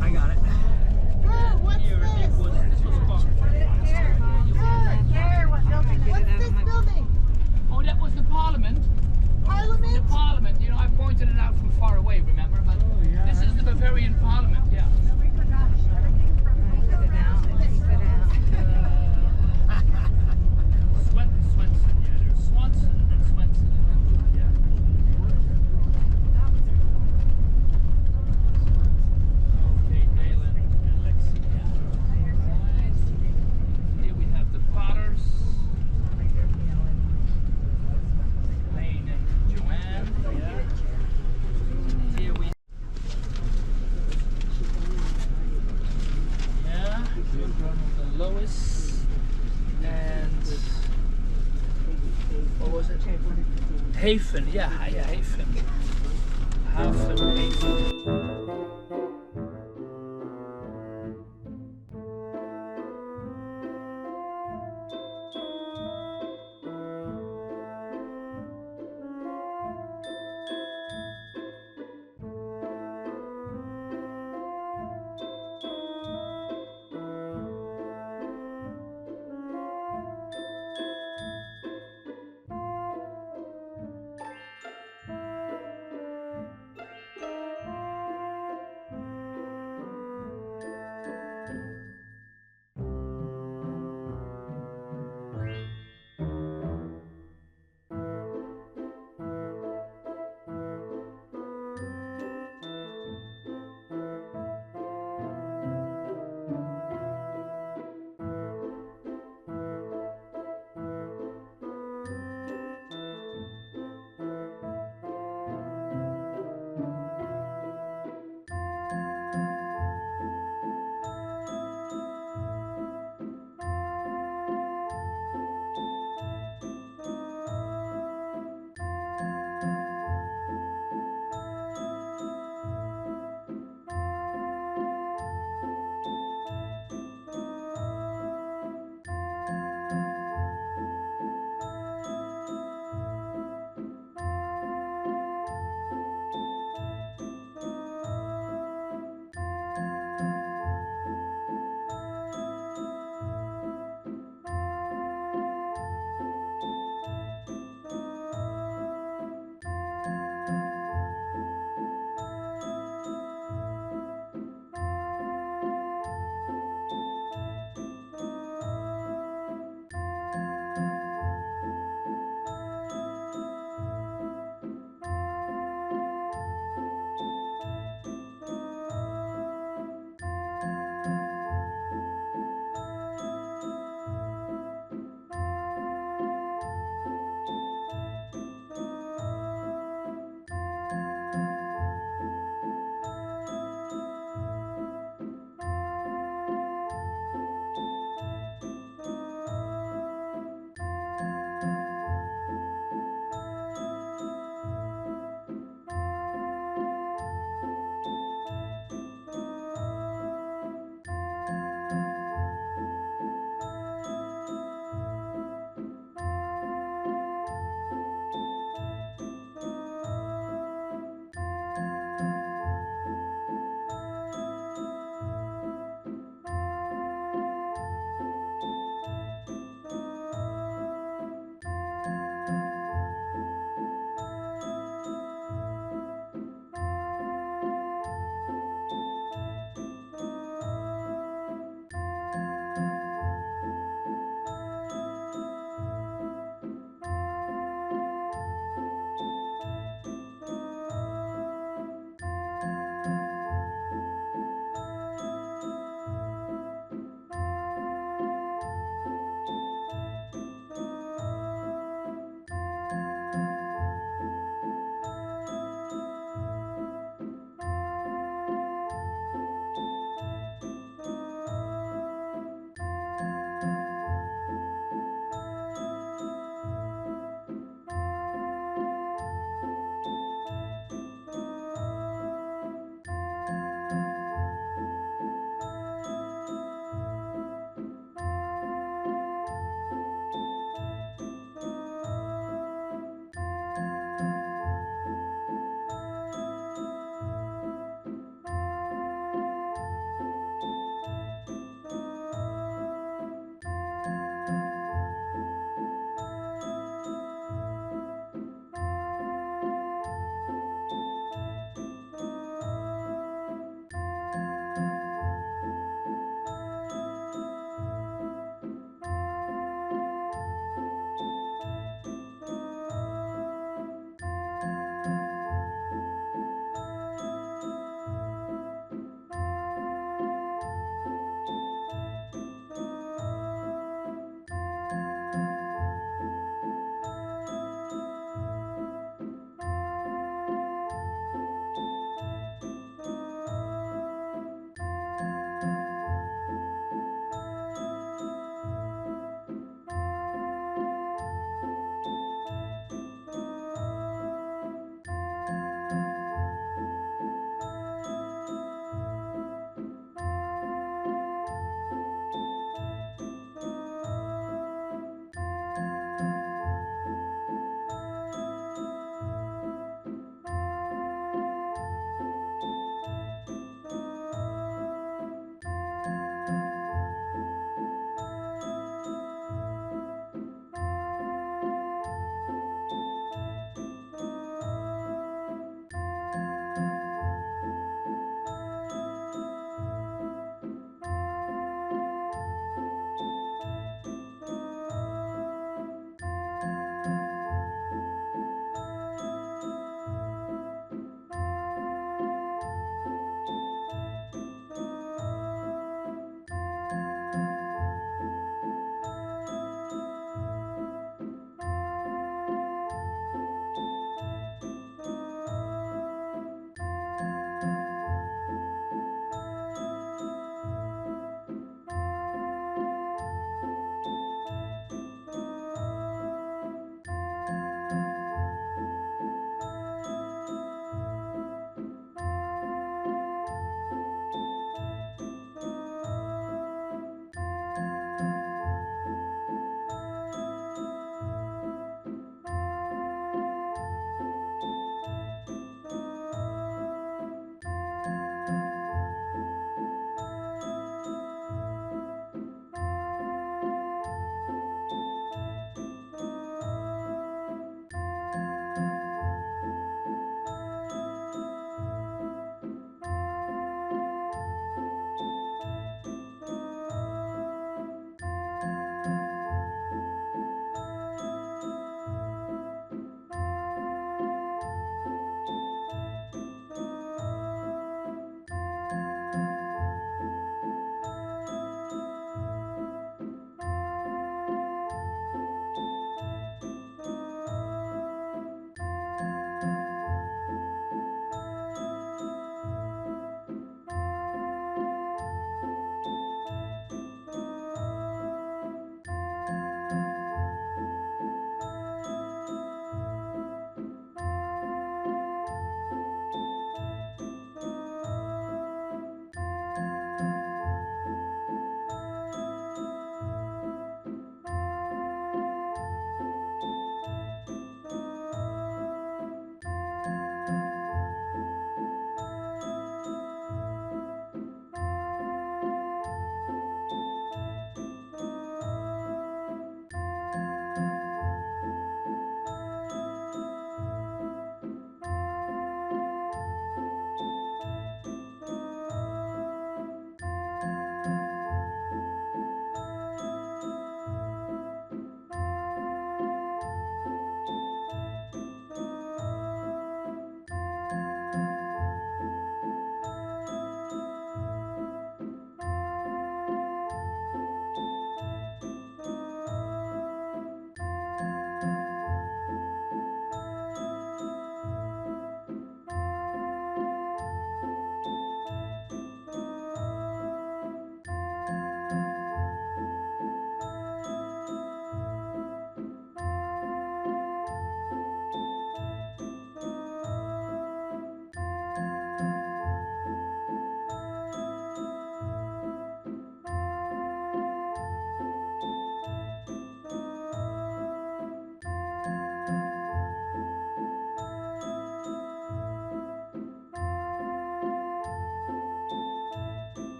I got it. Here, it was What's this building? Oh, that was the Parliament. Parliament? The Parliament. You know, I pointed it out from far away, remember? But this is the Bavarian Parliament, yeah. Swenson, yeah. There's Swanson and Swenson. Yeah. Okay, Dalen and Lexi. Yeah. Here we have the Potters. Lane and Joanne. Yeah. Here we the Lois and what was it? Hafen, yeah, Hafen. Hafen.